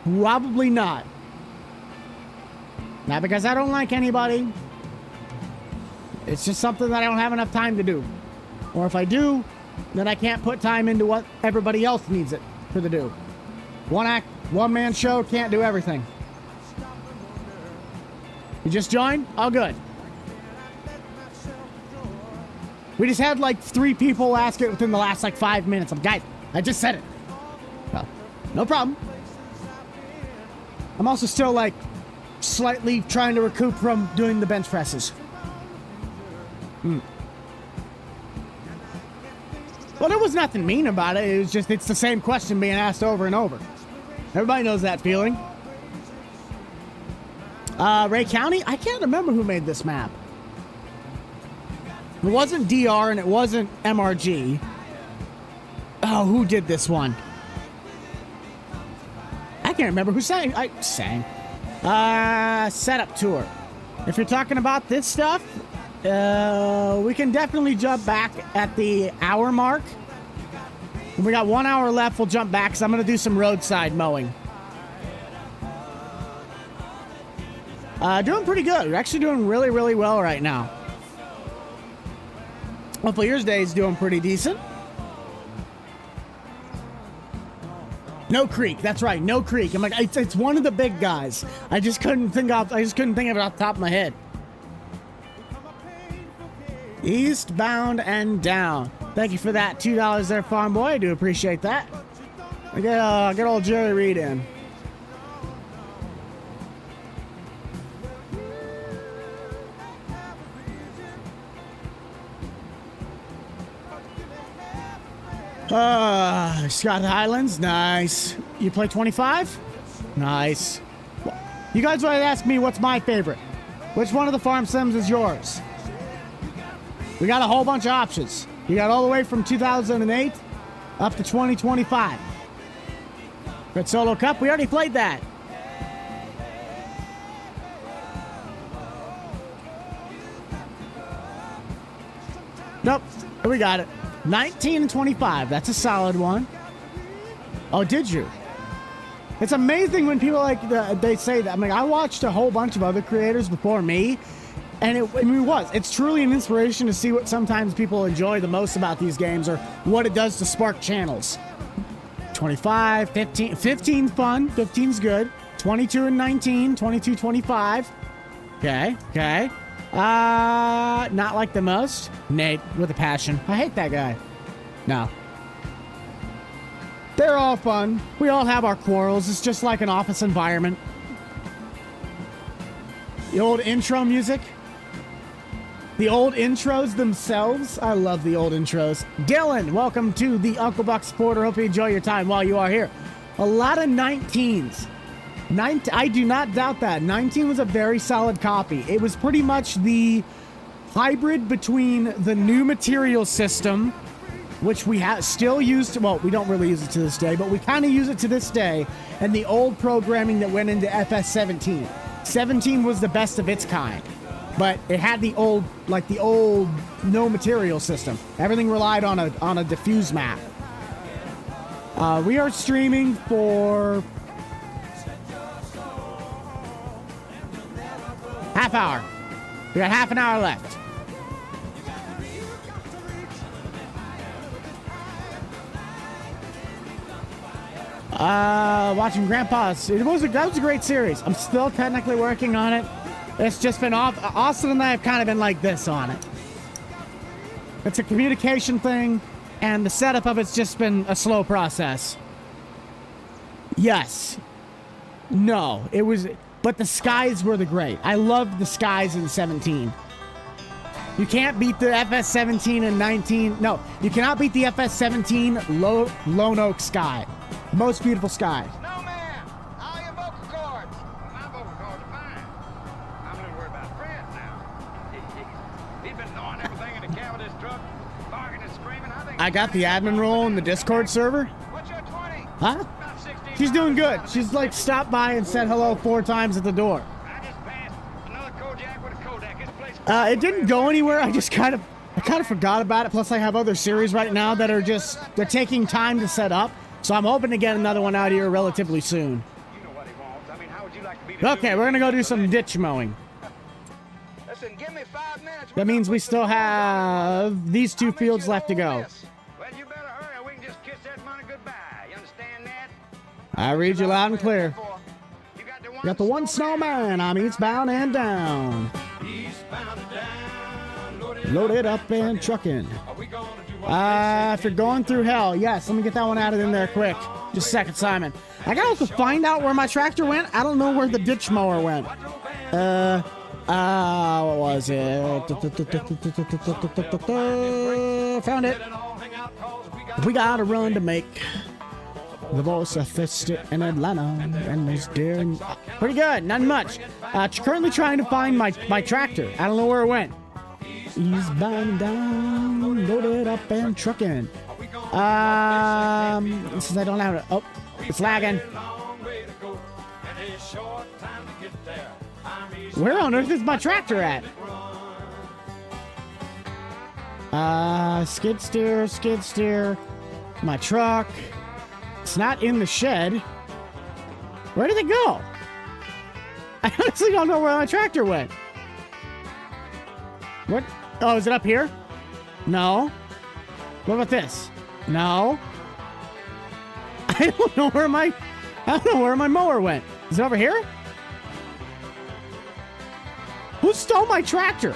S1: Probably not. Not because I don't like anybody. It's just something that I don't have enough time to do. Or if I do, then I can't put time into what everybody else needs it for the do. One man show can't do everything. You just joined? All good. We just had like 3 people ask it within the last like 5 minutes. Guys, I just said it. Well, no problem. I'm also still like slightly trying to recoup from doing the bench presses. Well, there was nothing mean about it. It was just, it's the same question being asked over and over. Everybody knows that feeling. Ray County? I can't remember who made this map. It wasn't DR and it wasn't MRG. Oh, who did this one? I can't remember who sang. Setup tour. If you're talking about this stuff, we can definitely jump back at the hour mark. When we got 1 hour left, we'll jump back because I'm going to do some roadside mowing. Doing pretty good. We're actually doing really, really well right now. Hopefully your day's doing pretty decent. No Creek, that's right, No Creek. I'm like, it's one of the big guys. I just couldn't think of it off the top of my head. Eastbound and down. Thank you for that $2 there, farm boy. I do appreciate that. I get old Jerry Reed in. Scott Highlands, nice. You play 25? Nice. You guys might ask me what's my favorite. Which one of the farm sims is yours? We got a whole bunch of options. You got all the way from 2008 up to 2025. Red Solo Cup, we already played that. Nope, we got it. 19 and 25, that's a solid one. Oh, did you? It's amazing when people they say that. I mean, I watched a whole bunch of other creators before me, and it's truly an inspiration to see what sometimes people enjoy the most about these games or what it does to spark channels. 25, 15, 15's fun, 15's good. 22 and 19, 22, 25. Okay. Not like the most. Nate with a passion. I hate that guy. No. They're all fun. We all have our quarrels. It's just like an office environment. The old intro music. The old intros themselves. I love the old intros. Dylan, welcome to the Uncle Buck supporter. Hope you enjoy your time while you are here. A lot of 19s. I do not doubt that. 19 was a very solid copy. It was pretty much the hybrid between the new material system, which we still use, well, we don't really use it to this day, but we kind of use it to this day, and the old programming that went into FS17. 17 was the best of its kind, but it had the old no material system. Everything relied on a diffuse map. We are streaming for half hour. We got half an hour left. Watching Grandpa's. That was a great series. I'm still technically working on it. It's just been off. Austin and I have kind of been like this on it. It's a communication thing, and the setup of it's just been a slow process. Yes. No. It was... But the skies were the great. I loved the skies in 17. You can't beat the FS17 and 19. No, you cannot beat the FS17 Lone Oak sky. Most beautiful sky.
S3: No, man. All your vocal cords. My vocal cords are fine. I'm a little worried about Fred now. He's been gnawing everything in the cab of this truck, barking and screaming.
S1: I got the admin role in the Discord server.
S3: What's your 20?
S1: Huh? She's doing good. She's like stopped by and said hello 4 times at the door.
S3: I just passed another Kojak with a Kodak. This place.
S1: It didn't go anywhere. I kind of forgot about it. Plus, I have other series right now that are they're taking time to set up. So I'm hoping to get another one out here relatively soon.
S3: You know what he wants. I mean, how would you like to be the
S1: Okay, we're gonna go do some ditch mowing.
S3: Listen, give me 5 minutes.
S1: That means we still have these 2 fields left to go.
S3: Well, you better hurry or we can just kiss that money goodbye. You understand that?
S1: I read you loud and clear. You got the one snowman. I'm eastbound and down.
S2: Eastbound and down,
S1: Loaded up and trucking.
S2: Are we gonna do
S1: If you're going through hell, yes, let me get that one out of in there quick. Just a second, Simon. I gotta also find out where my tractor went. I don't know where the ditch mower went. What was it? Found it. We got a run to make. The voice of Fist in Atlanta, and there's daring. Pretty good, not much. Currently trying to find my tractor. I don't know where it went. He's bound down, loaded up and trucking. Since I don't have it. Oh, it's lagging. Where on earth is my tractor at? Skid steer. My truck. It's not in the shed. Where did it go? I honestly don't know where my tractor went. What? Oh, is it up here? No. What about this? No. I don't know where my mower went. Is it over here? Who stole my tractor?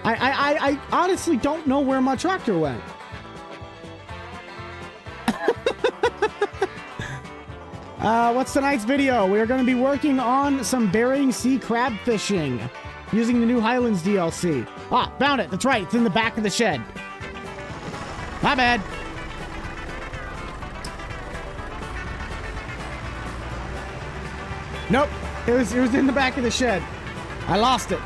S1: I honestly don't know where my tractor went. What's tonight's video? We're going to be working on some Bering Sea crab fishing using the new Highlands DLC. Ah, found it. That's right. It's in the back of the shed. My bad. Nope. It was in the back of the shed. I lost it.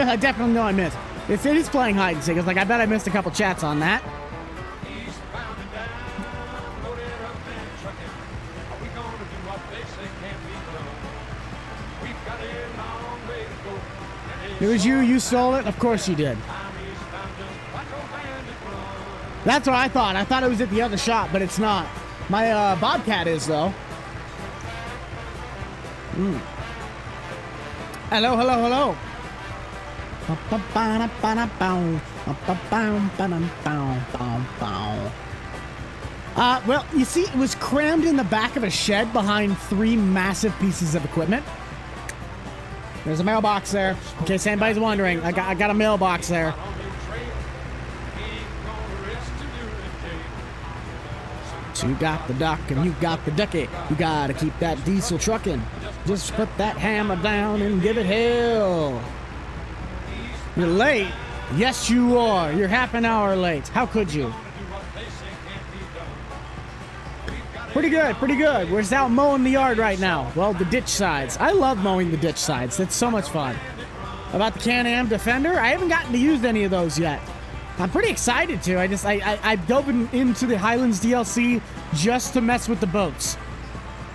S1: I definitely know I missed. It is playing hide and seek. It's like, I bet I missed a couple chats on that. It was you. You stole it. Of course you did. That's what I thought. I thought it was at the other shop, but it's not. My Bobcat is, though. Hello, hello, hello. Well, you see, it was crammed in the back of a shed behind 3 massive pieces of equipment. There's a mailbox there, in case anybody's wondering. I got a mailbox there. So you got the duck and you got the ducky. You gotta keep that diesel trucking. Just put that hammer down and give it hell. You're late? Yes, you are. You're half an hour late. How could you? Pretty good, pretty good. We're just out mowing the yard right now. Well, the ditch sides. I love mowing the ditch sides. That's so much fun. About the Can-Am Defender, I haven't gotten to use any of those yet. I'm pretty excited to. I dove into the Highlands DLC just to mess with the boats.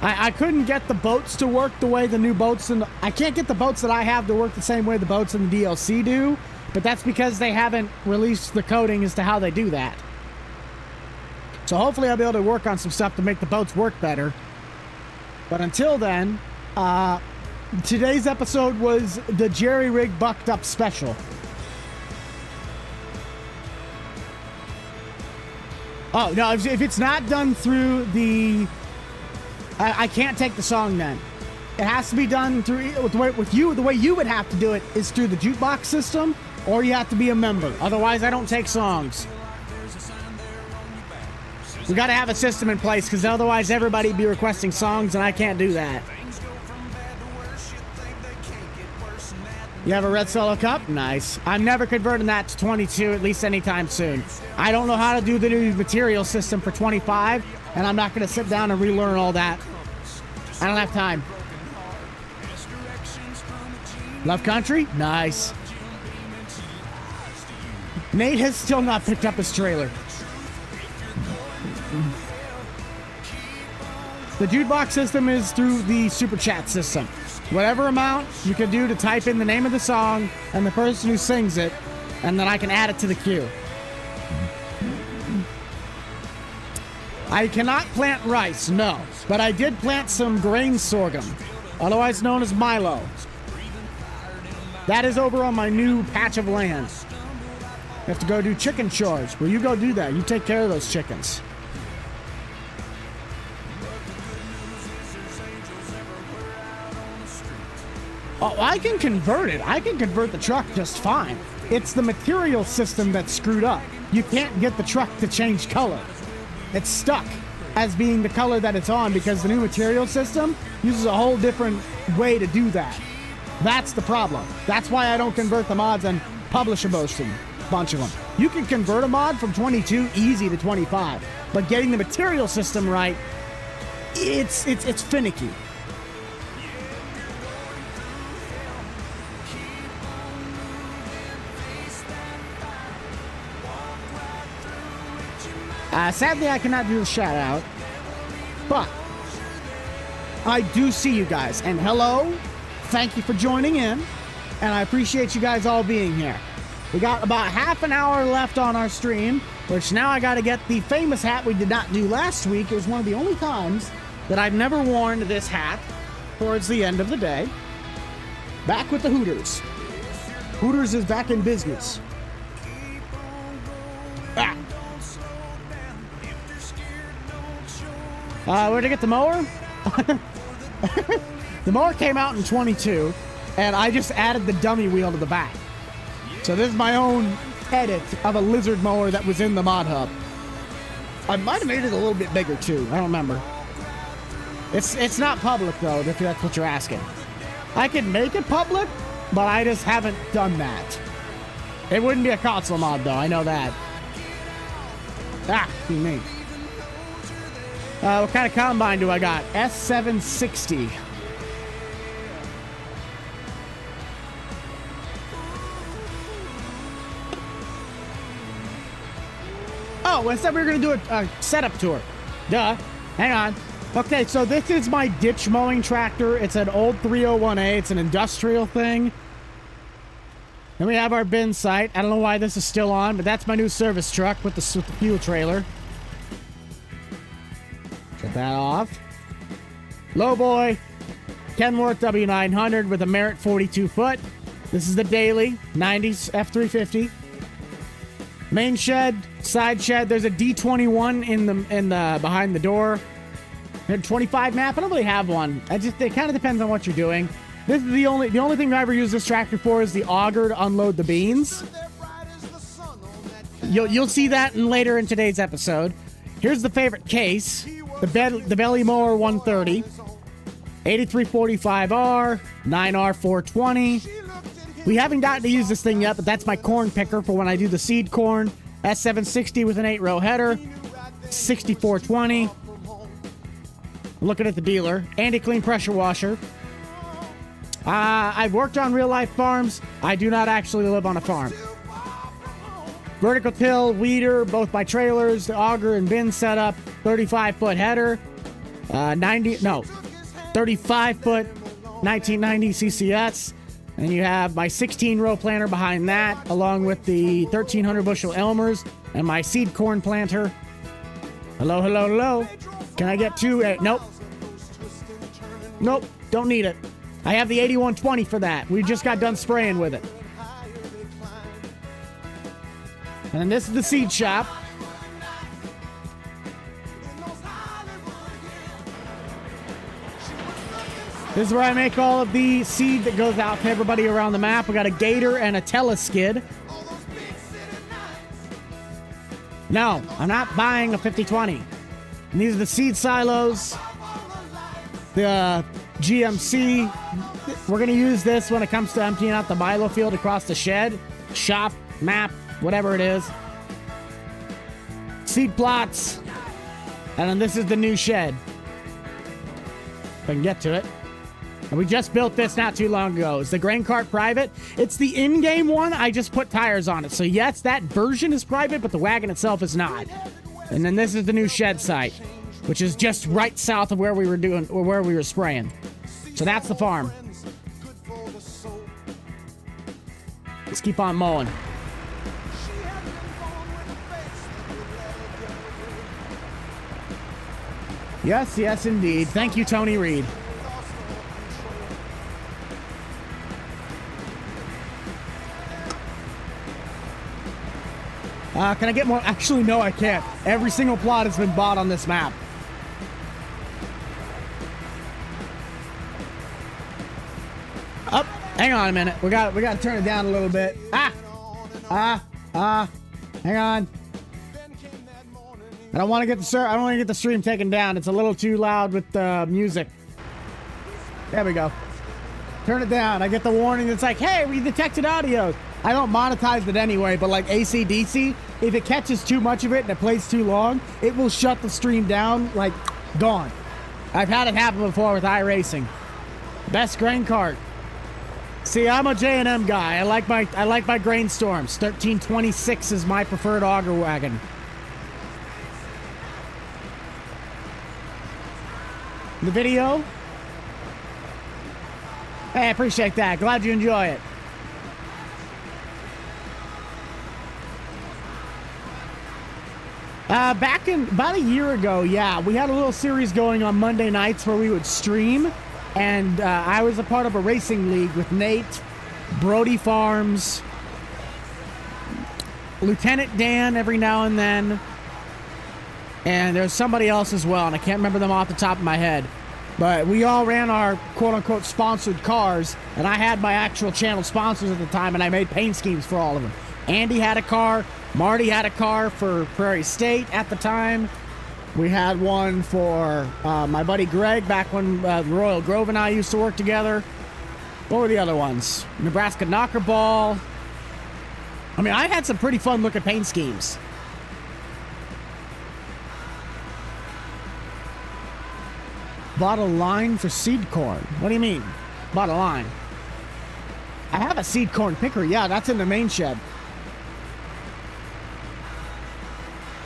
S1: I couldn't get the boats to work the way the new boats I can't get the boats that I have to work the same way the boats in the DLC do, but that's because they haven't released the coding as to how they do that. So hopefully I'll be able to work on some stuff to make the boats work better. But until then, today's episode was the Jerry Rig Bucked Up special. Oh, no, if it's not done through the... I can't take the song then. It has to be done through... The way you would have to do it is through the jukebox system, or you have to be a member. Otherwise, I don't take songs. We got to have a system in place, because otherwise everybody would be requesting songs, and I can't do that. You have a red solo cup? Nice. I'm never converting that to 22, at least anytime soon. I don't know how to do the new material system for 25, and I'm not going to sit down and relearn all that. I don't have time. Love Country? Nice. Nate has still not picked up his trailer. The jukebox system is through the super chat system. Whatever amount you can do to type in the name of the song and the person who sings it, and then I can add it to the queue. I cannot plant rice, no, but I did plant some grain sorghum, otherwise known as Milo. That is over on my new patch of land. have to go do chicken chores. Well, you go do that. You take care of those chickens. Oh, I can convert it. I can convert the truck just fine. It's the material system that's screwed up. You can't get the truck to change color. It's stuck as being the color that it's on because the new material system uses a whole different way to do that. That's the problem. That's why I don't convert the mods and publish a bunch of them. You can convert a mod from 22 easy to 25, but getting the material system right, it's finicky. Sadly, I cannot do the shout out, but I do see you guys. And hello, thank you for joining in, and I appreciate you guys all being here. We got about half an hour left on our stream, which now I got to get the famous hat we did not do last week. It was one of the only times that I've never worn this hat towards the end of the day. Back with the Hooters. Hooters is back in business. Ah. Where'd I get the mower? The mower came out in 22, and I just added the dummy wheel to the back. So this is my own edit of a lizard mower that was in the mod hub. I might have made it a little bit bigger too. I don't remember. It's not public though, if that's what you're asking. I can make it public, but I just haven't done that. It wouldn't be a console mod though, I know that. Ah, be me. What kind of combine do I got? S760. Oh, I said we were going to do a setup tour. Duh. Hang on. Okay, so this is my ditch mowing tractor. It's an old 301A. It's an industrial thing. Then we have our bin site. I don't know why this is still on, but that's my new service truck with the fuel trailer. Shut that off. Lowboy. Kenworth W900 with a Merit 42 foot. This is the daily 90s F350. Main shed, side shed. There's a D21 in the behind the door. 25 map. I don't really have one. It kind of depends on what you're doing. This is the only thing I ever use this tractor for is the auger to unload the beans. You'll see that later in today's episode. Here's the favorite case. The Belly Mower 130, 8345R, 9R 420. We haven't gotten to use this thing yet, but that's my corn picker for when I do the seed corn. S760 with an 8-row header, 6420. Looking at the dealer. Anti-clean pressure washer. I've worked on real-life farms. I do not actually live on a farm. Vertical till, weeder, both my trailers, the auger and bin setup, 35-foot header, 35-foot 1990 CCS, and you have my 16-row planter behind that, along with the 1,300 bushel Elmers and my seed corn planter. Hello, hello, hello. Can I get two? Nope. Nope, don't need it. I have the 8120 for that. We just got done spraying with it. And then this is the seed shop. This is where I make all of the seed that goes out to everybody around the map. We got a gator and a teleskid. No, I'm not buying a 5020. And these are the seed silos. The GMC. We're going to use this when it comes to emptying out the milo field across the shed. Shop, map, whatever it is. Seed plots. And then this is the new shed. If I can get to it. And we just built this not too long ago. It's the grain cart private. It's the in-game one. I just put tires on it. So yes, that version is private, but the wagon itself is not. And then this is the new shed site, which is just right south of where we were doing, or where we were spraying. So that's the farm. Let's keep on mowing. Yes, yes, indeed. Thank you, Tony Reed. Can I get more? Actually, no, I can't. Every single plot has been bought on this map. Up. Hang on a minute. We got to turn it down a little bit. Hang on. I don't want to get the stream taken down. It's a little too loud with the music. There we go. Turn it down. I get the warning that's like, hey, we detected audio. I don't monetize it anyway, but like AC/DC, if it catches too much of it and it plays too long, it will shut the stream down, like, gone. I've had it happen before with iRacing. Best grain cart. See, I'm a J&M guy. I like my grain storms. 1326 is my preferred auger wagon. The video? Hey, I appreciate that. Glad you enjoy it. Back in about a year ago, yeah, we had a little series going on Monday nights where we would stream, and I was a part of a racing league with Nate, Brody Farms, Lieutenant Dan every now and then, and there's somebody else as well, and I can't remember them off the top of my head. But we all ran our quote-unquote sponsored cars, and I had my actual channel sponsors at the time, and I made paint schemes for all of them. Andy had a car. Marty had a car for Prairie State at the time. We had one for my buddy Greg back when Royal Grove and I used to work together. What were the other ones? Nebraska Knocker Ball. I mean, I had some pretty fun-looking paint schemes. Bought a line for seed corn. What do you mean? Bought a line. I have a seed corn picker. Yeah, that's in the main shed.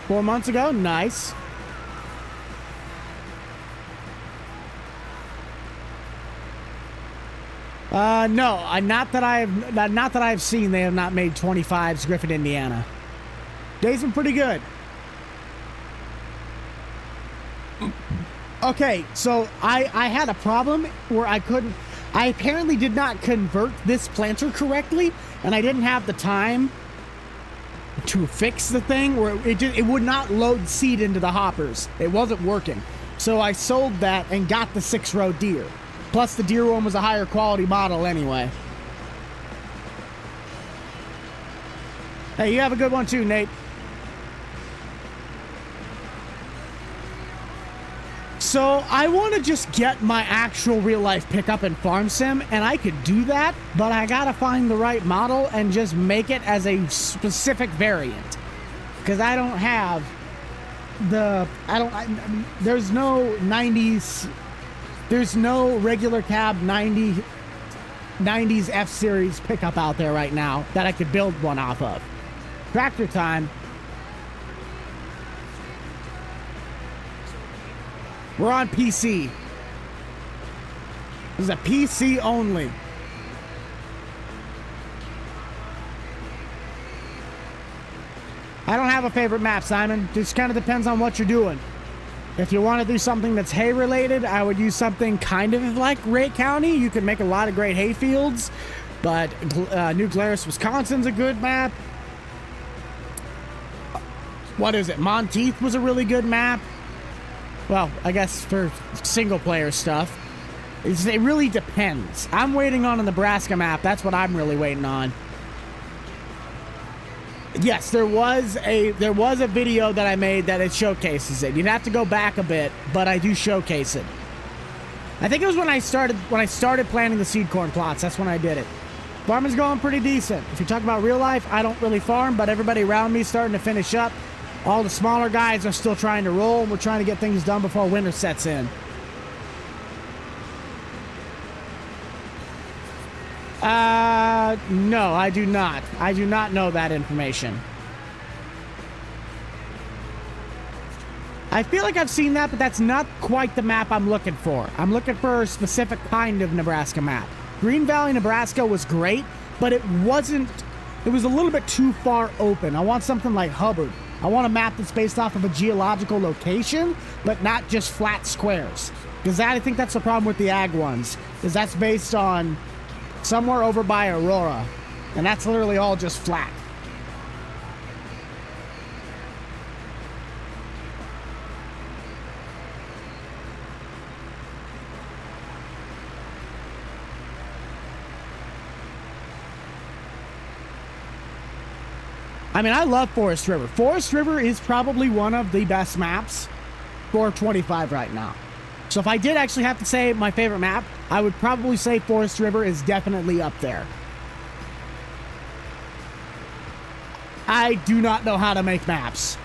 S1: 4 months ago? Nice. No, not that I've seen. They have not made 25s Griffin, Indiana. Days been pretty good. Okay, so I had a problem where I apparently did not convert this planter correctly, and I didn't have the time to fix the thing where it would not load seed into the hoppers. It wasn't working. So I sold that and got the 6-row deer. Plus the deer one was a higher quality model anyway. Hey, you have a good one too, Nate. So I want to just get my actual real life pickup in Farm Sim, and I could do that, but I gotta find the right model and just make it as a specific variant. Because I don't have there's no 90s, there's no regular cab 90s F-Series pickup out there right now that I could build one off of. Tractor time. We're on PC. This is a PC only. I don't have a favorite map, Simon. Just kind of depends on what you're doing. If you want to do something that's hay related, I would use something kind of like Ray County. You can make a lot of great hay fields, but New Glarus, Wisconsin's a good map. What is it? Monteith was a really good map. Well, I guess for single player stuff. It really depends. I'm waiting on a Nebraska map. That's what I'm really waiting on. Yes, there was a video that I made that it showcases it. You'd have to go back a bit, but I do showcase it. I think it was when I started planting the seed corn plots. That's when I did it. Farming's going pretty decent. If you talk about real life, I don't really farm, but everybody around me is starting to finish up. All the smaller guys are still trying to roll, and we're trying to get things done before winter sets in. No, I do not. I do not know that information. I feel like I've seen that, but that's not quite the map I'm looking for. I'm looking for a specific kind of Nebraska map. Green Valley, Nebraska was great, but it was a little bit too far open. I want something like Hubbard. I want a map that's based off of a geological location, but not just flat squares. Because I think that's the problem with the ag ones, is that's based on somewhere over by Aurora, and that's literally all just flat. I mean, I love Forest River. Forest River is probably one of the best maps for 25 right now. So if I did actually have to say my favorite map, I would probably say Forest River is definitely up there. I do not know how to make maps.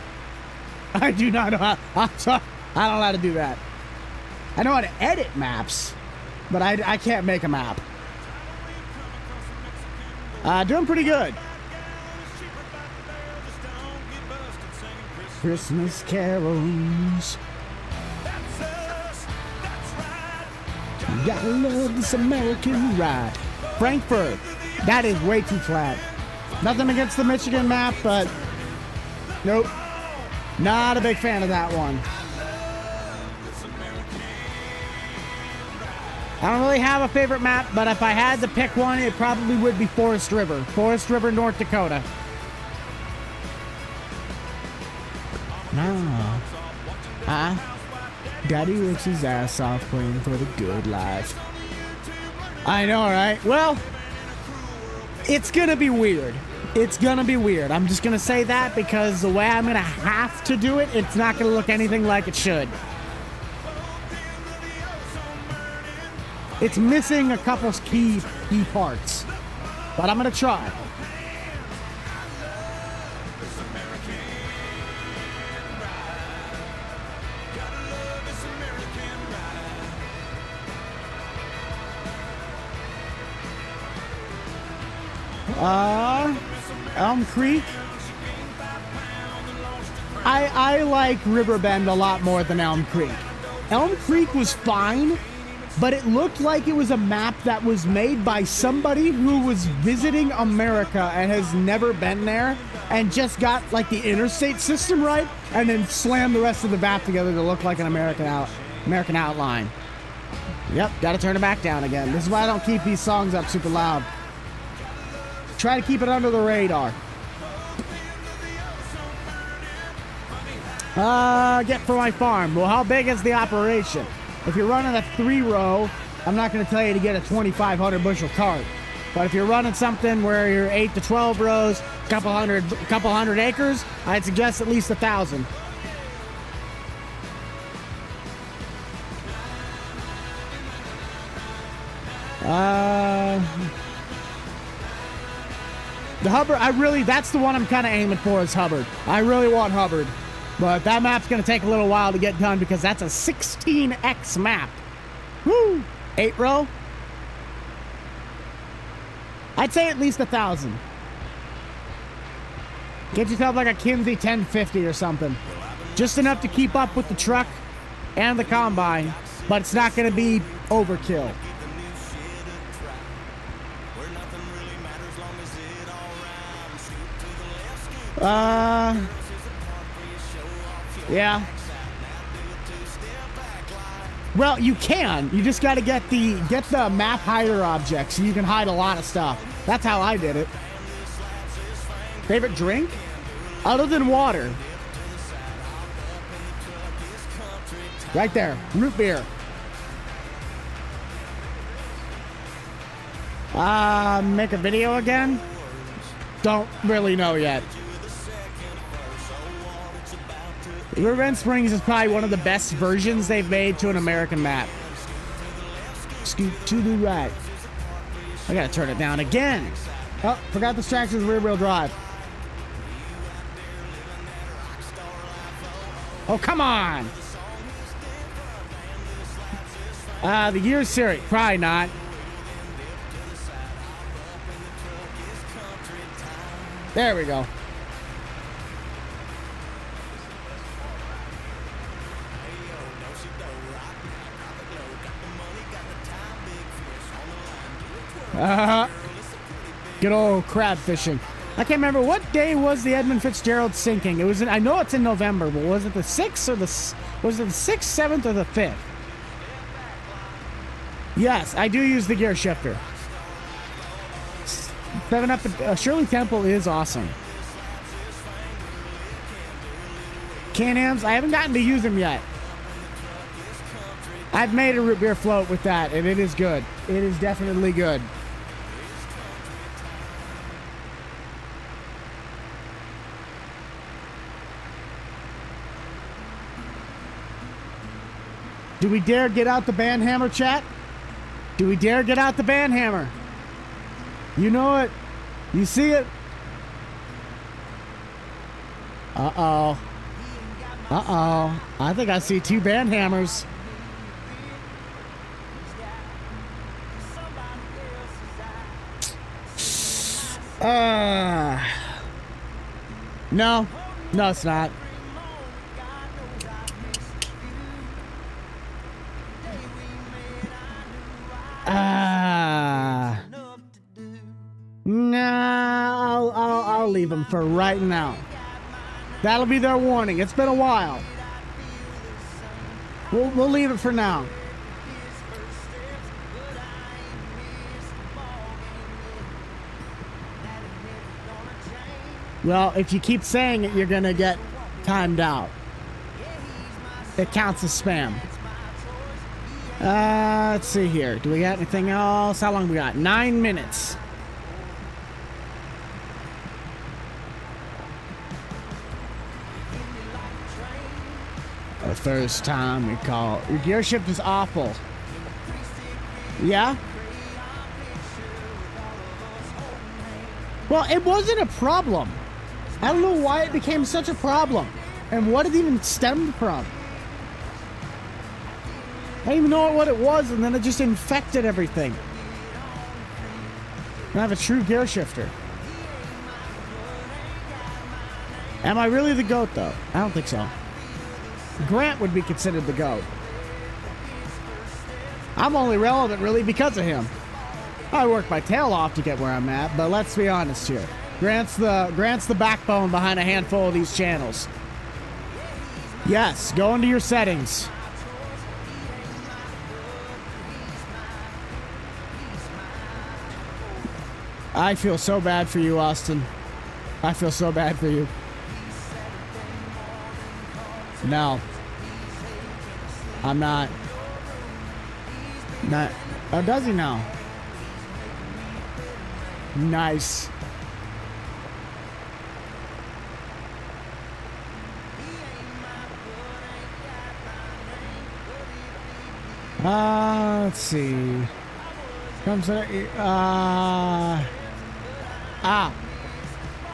S1: I do not know how. I'm sorry. I don't know how to do that. I know how to edit maps, but I can't make a map. Doing pretty good. Christmas carols. Gotta love this American ride. Frankfurt. That is way too flat. Nothing against the Michigan map, but nope. Not a big fan of that one. I don't really have a favorite map, but if I had to pick one, it probably would be Forest River. Forest River, North Dakota. Daddy works his ass off playing for the good life. I know, right? Well, it's gonna be weird. It's gonna be weird. I'm just gonna say that because the way I'm gonna have to do it, it's not gonna look anything like it should. It's missing a couple key parts, but I'm gonna try. Elm Creek. I like Riverbend a lot more than Elm Creek. Elm Creek was fine, but it looked like it was a map that was made by somebody who was visiting America and has never been there and just got like the interstate system right and then slammed the rest of the map together to look like an American outline. Yep, gotta turn it back down again. This is why I don't keep these songs up super loud. Try to keep it under the radar. Get for my farm. Well, how big is the operation? If you're running a 3-row, I'm not going to tell you to get a 2,500 bushel cart. But if you're running something where you're 8 to 12 rows, a couple hundred acres, I'd suggest at least 1,000. The Hubbard, that's the one I'm kind of aiming for is Hubbard. I really want Hubbard. But that map's going to take a little while to get done because that's a 16x map. Woo! 8-row? I'd say at least 1,000. Get yourself like a Kinsey 1050 or something. Just enough to keep up with the truck and the combine, but it's not going to be overkill. Yeah. Well, you can. You just got to get the map hider object so you can hide a lot of stuff. That's how I did it. Favorite drink? Other than water. Right there. Root beer. Make a video again? Don't really know yet. Riverbend Springs is probably one of the best versions they've made to an American map. Scoot to the right. I gotta turn it down again. Oh, forgot the distractions rear-wheel drive. Oh, come on. The year series, probably not. There we go. Good old crab fishing. I can't remember what day was the Edmund Fitzgerald sinking. It was I know it's in November, but was it the 6th or was it the 6th, 7th, or the 5th? Yes, I do use the gear shifter. 7-Up Shirley Temple is awesome. Can-Ams, I haven't gotten to use them yet. I've made a root beer float with that, and it is good. It is definitely good. Do we dare get out the band hammer, chat? Do we dare get out the band hammer? You know it. You see it. Uh-oh. Uh-oh. I think I see 2 band hammers. No. No, it's not. Nah, I'll leave them for right now. That'll be their warning. It's been a while. We'll leave it for now. Well, if you keep saying it, you're gonna get timed out. It counts as spam. Let's see here. Do we got anything else? How long we got? 9 minutes. The first time we call. Your gear shift is awful. Yeah? Well, it wasn't a problem. I don't know why it became such a problem and what it even stemmed from. I didn't even know what it was, and then it just infected everything. I have a true gear shifter. Am I really the GOAT, though? I don't think so. Grant would be considered the GOAT. I'm only relevant, really, because of him. I worked my tail off to get where I'm at, but let's be honest here. Grant's the backbone behind a handful of these channels. Yes, go into your settings. I feel so bad for you, Austin. I feel so bad for you. No. I'm not. Oh, does he now? Nice. Let's see. Comes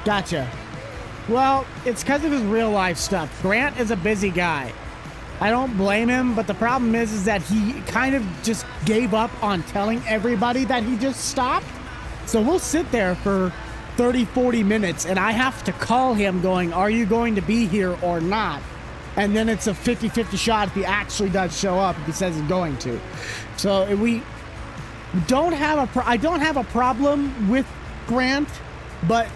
S1: gotcha. Well, it's because of his real life stuff. Grant is a busy guy. I don't blame him, but the problem is that he kind of just gave up on telling everybody that he just stopped. So we'll sit there for 30, 40 minutes, and I have to call him going, are you going to be here or not? And then it's a 50-50 shot if he actually does show up, if he says he's going to. So we don't have I don't have a problem with Grant, but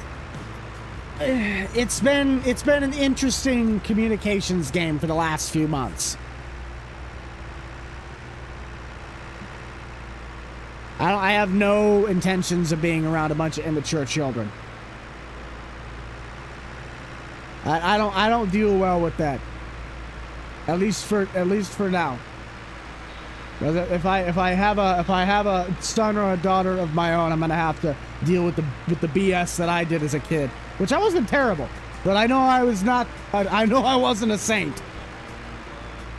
S1: it's been an interesting communications game for the last few months. I have no intentions of being around a bunch of immature children. I don't deal well with that. At least for now. If I have a son or a daughter of my own, I'm gonna have to deal with the BS that I did as a kid, which I wasn't terrible, but I know I was not. I know I wasn't a saint.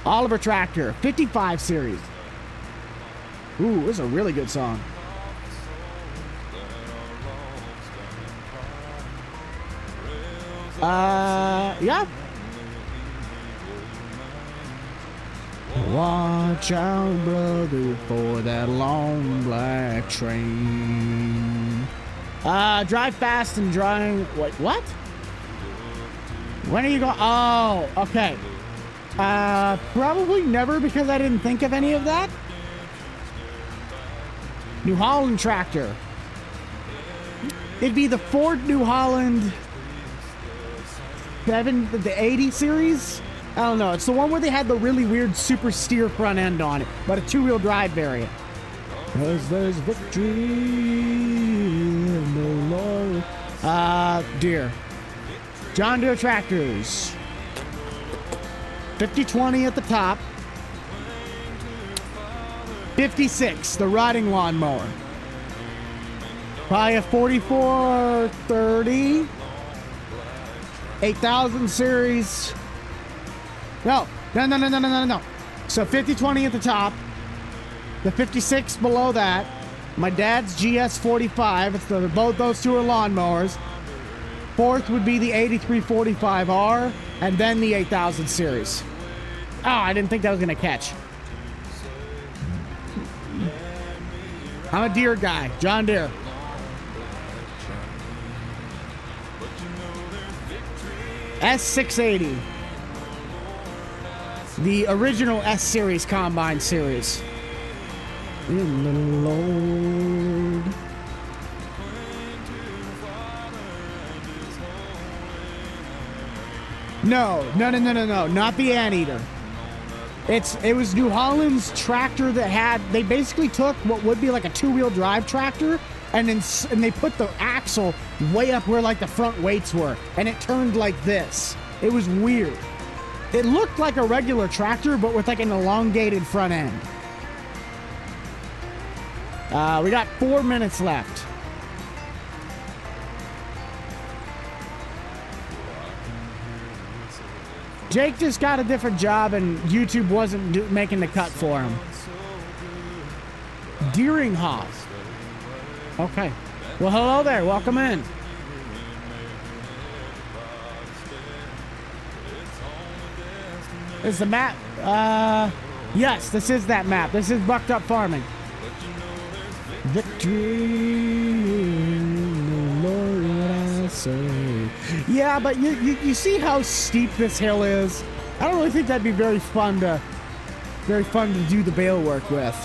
S1: Oliver Tractor, 55 series. Ooh, this is a really good song. Yeah. Watch out, brother, for that long black train. Drive fast and drive. Wait, what? When are you going? Oh, okay. Probably never, because I didn't think of any of that. New Holland tractor. It'd be the Ford New Holland the 80 series. I don't know. It's the one where they had the really weird super steer front end on it, but a 2-wheel drive variant. Cause there's victory in the Lord. Deere. John Deere tractors. 50-20 at the top. 56, the riding lawnmower. Probably a 4430. 8000 series. No. So 5020 at the top, the 56 below that, my dad's GS45. It's both those two are lawnmowers. Fourth would be the 8345R, and then the 8000 series. Oh, I didn't think that was gonna catch. I'm a deer guy, John Deere. S680. The original S series combine series. In the Lord. No, not the Anteater. It was New Holland's tractor that had, they basically took what would be like a two-wheel drive tractor and they put the axle way up where like the front weights were, and it turned like this. It was weird. It looked like a regular tractor, but with like an elongated front end. We got 4 minutes left. Jake just got a different job and YouTube wasn't making the cut for him. Deeringhoff. Okay. Well, hello there. Welcome in. Is the map? Yes, this is that map. This is Bucked Up Farming. Victory in the Lord I say. Yeah, but you see how steep this hill is? I don't really think that'd be very fun to do the bale work with.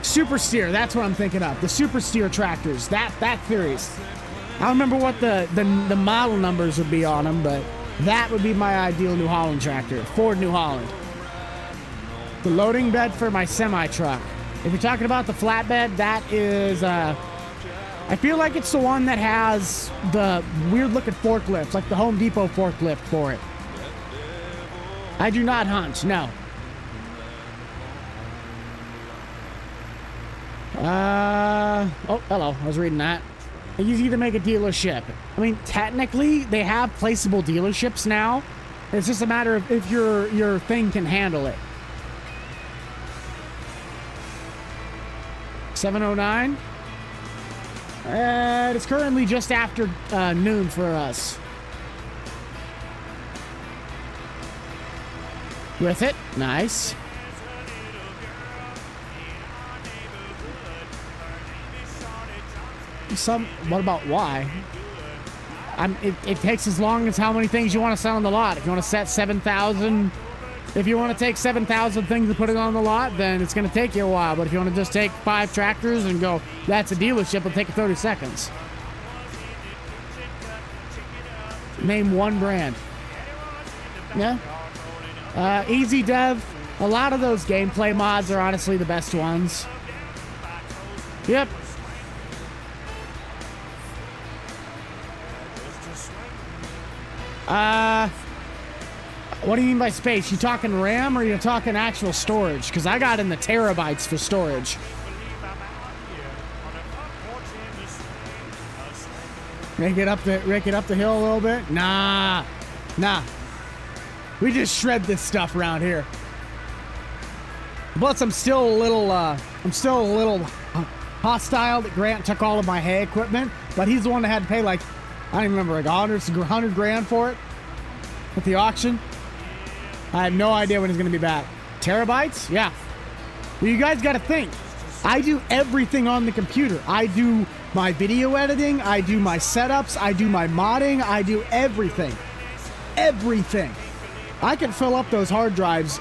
S1: Super steer, that's what I'm thinking of. The super steer tractors, that series. I don't remember what the model numbers would be on them, but that would be my ideal New Holland tractor. Ford New Holland. The loading bed for my semi-truck. If you're talking about the flatbed, that is, I feel like it's the one that has the weird-looking forklift, like the Home Depot forklift for it. I do not hunt, no. Oh, hello, I was reading that. It's easy to make a dealership. I mean, technically, they have placeable dealerships now. It's just a matter of if your thing can handle it. 7:09. It's currently just after noon for us. With it, nice. What about why? It takes as long as how many things you want to sell on the lot. If you want to set 7,000, if you want to take 7,000 things and put it on the lot, then it's going to take you a while. But if you want to just take 5 tractors and go, that's a dealership, it'll take you 30 seconds. Name one brand. Yeah. Easy Dev. A lot of those gameplay mods are honestly the best ones. Yep. What do you mean by space? You talking RAM or you talking actual storage? Because I got in the terabytes for storage. Rake it up the hill a little bit? Nah. We just shred this stuff around here. Plus, I'm still a little hostile that Grant took all of my hay equipment, but he's the one that had to pay like, I don't even remember, like 100 grand for it at the auction. I have no idea when it's going to be back. Terabytes? Yeah. Well, you guys got to think. I do everything on the computer. I do my video editing. I do my setups. I do my modding. I do everything. Everything. I can fill up those hard drives,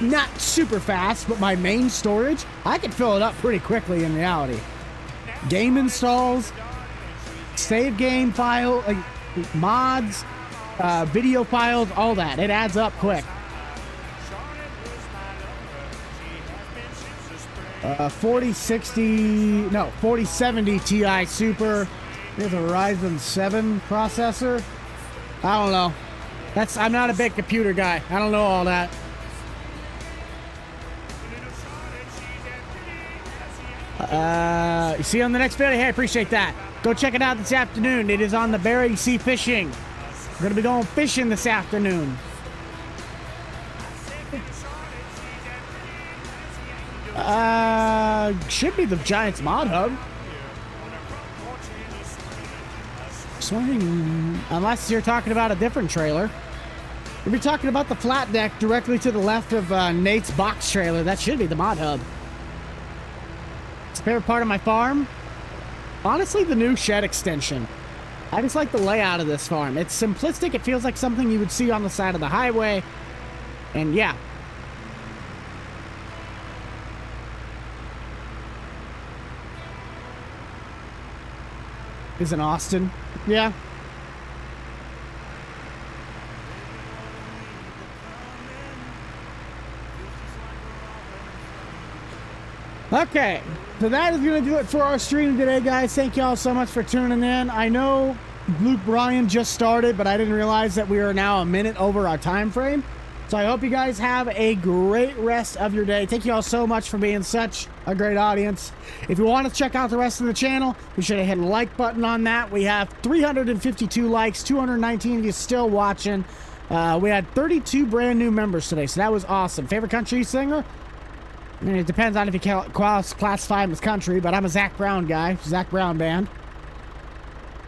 S1: not super fast, but my main storage, I can fill it up pretty quickly in reality. Game installs, save game file, like mods, video files, all that. It adds up quick. 4070 Ti Super. There's a Ryzen 7 processor. I don't know. I'm not a big computer guy. I don't know all that. See you on the next video. Hey, I appreciate that. Go check it out this afternoon. It is on the Bering Sea Fishing. We're going to be going fishing this afternoon. Should be the Giants Mod Hub. Swing. Unless you're talking about a different trailer. We'll be talking about the flat deck directly to the left of Nate's box trailer. That should be the Mod Hub. It's a favorite part of my farm. Honestly, the new shed extension. I just like the layout of this farm. It's simplistic. It feels like something you would see on the side of the highway. And yeah. Is in Austin. Yeah. Okay, so that is going to do it for our stream today, guys. Thank you all so much for tuning in. I know Luke Bryan just started, but I didn't realize that we are now a minute over our time frame. So I hope you guys have a great rest of your day. Thank you all so much for being such a great audience. If you want to check out the rest of the channel, be sure to hit the like button on that. We have 352 likes, 219 of you still watching. We had 32 brand new members today, so that was awesome. Favorite country singer? I mean, it depends on if you classify him as country, but I'm a Zach Brown guy. Zach Brown band.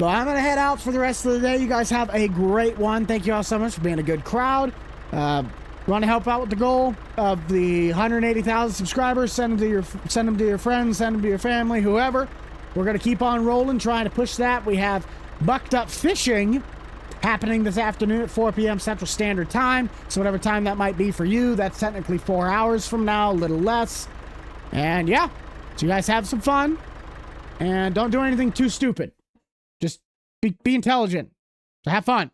S1: So I'm going to head out for the rest of the day. You guys have a great one. Thank you all so much for being a good crowd. Want to help out with the goal of the 180,000 subscribers? Send them to your friends, send them to your family, whoever. We're going to keep on rolling, trying to push that. We have Bucked Up Fishing happening this afternoon at 4 p.m. Central Standard Time. So whatever time that might be for you, that's technically 4 hours from now, a little less. And yeah, so you guys have some fun. And don't do anything too stupid. Just be intelligent. So have fun.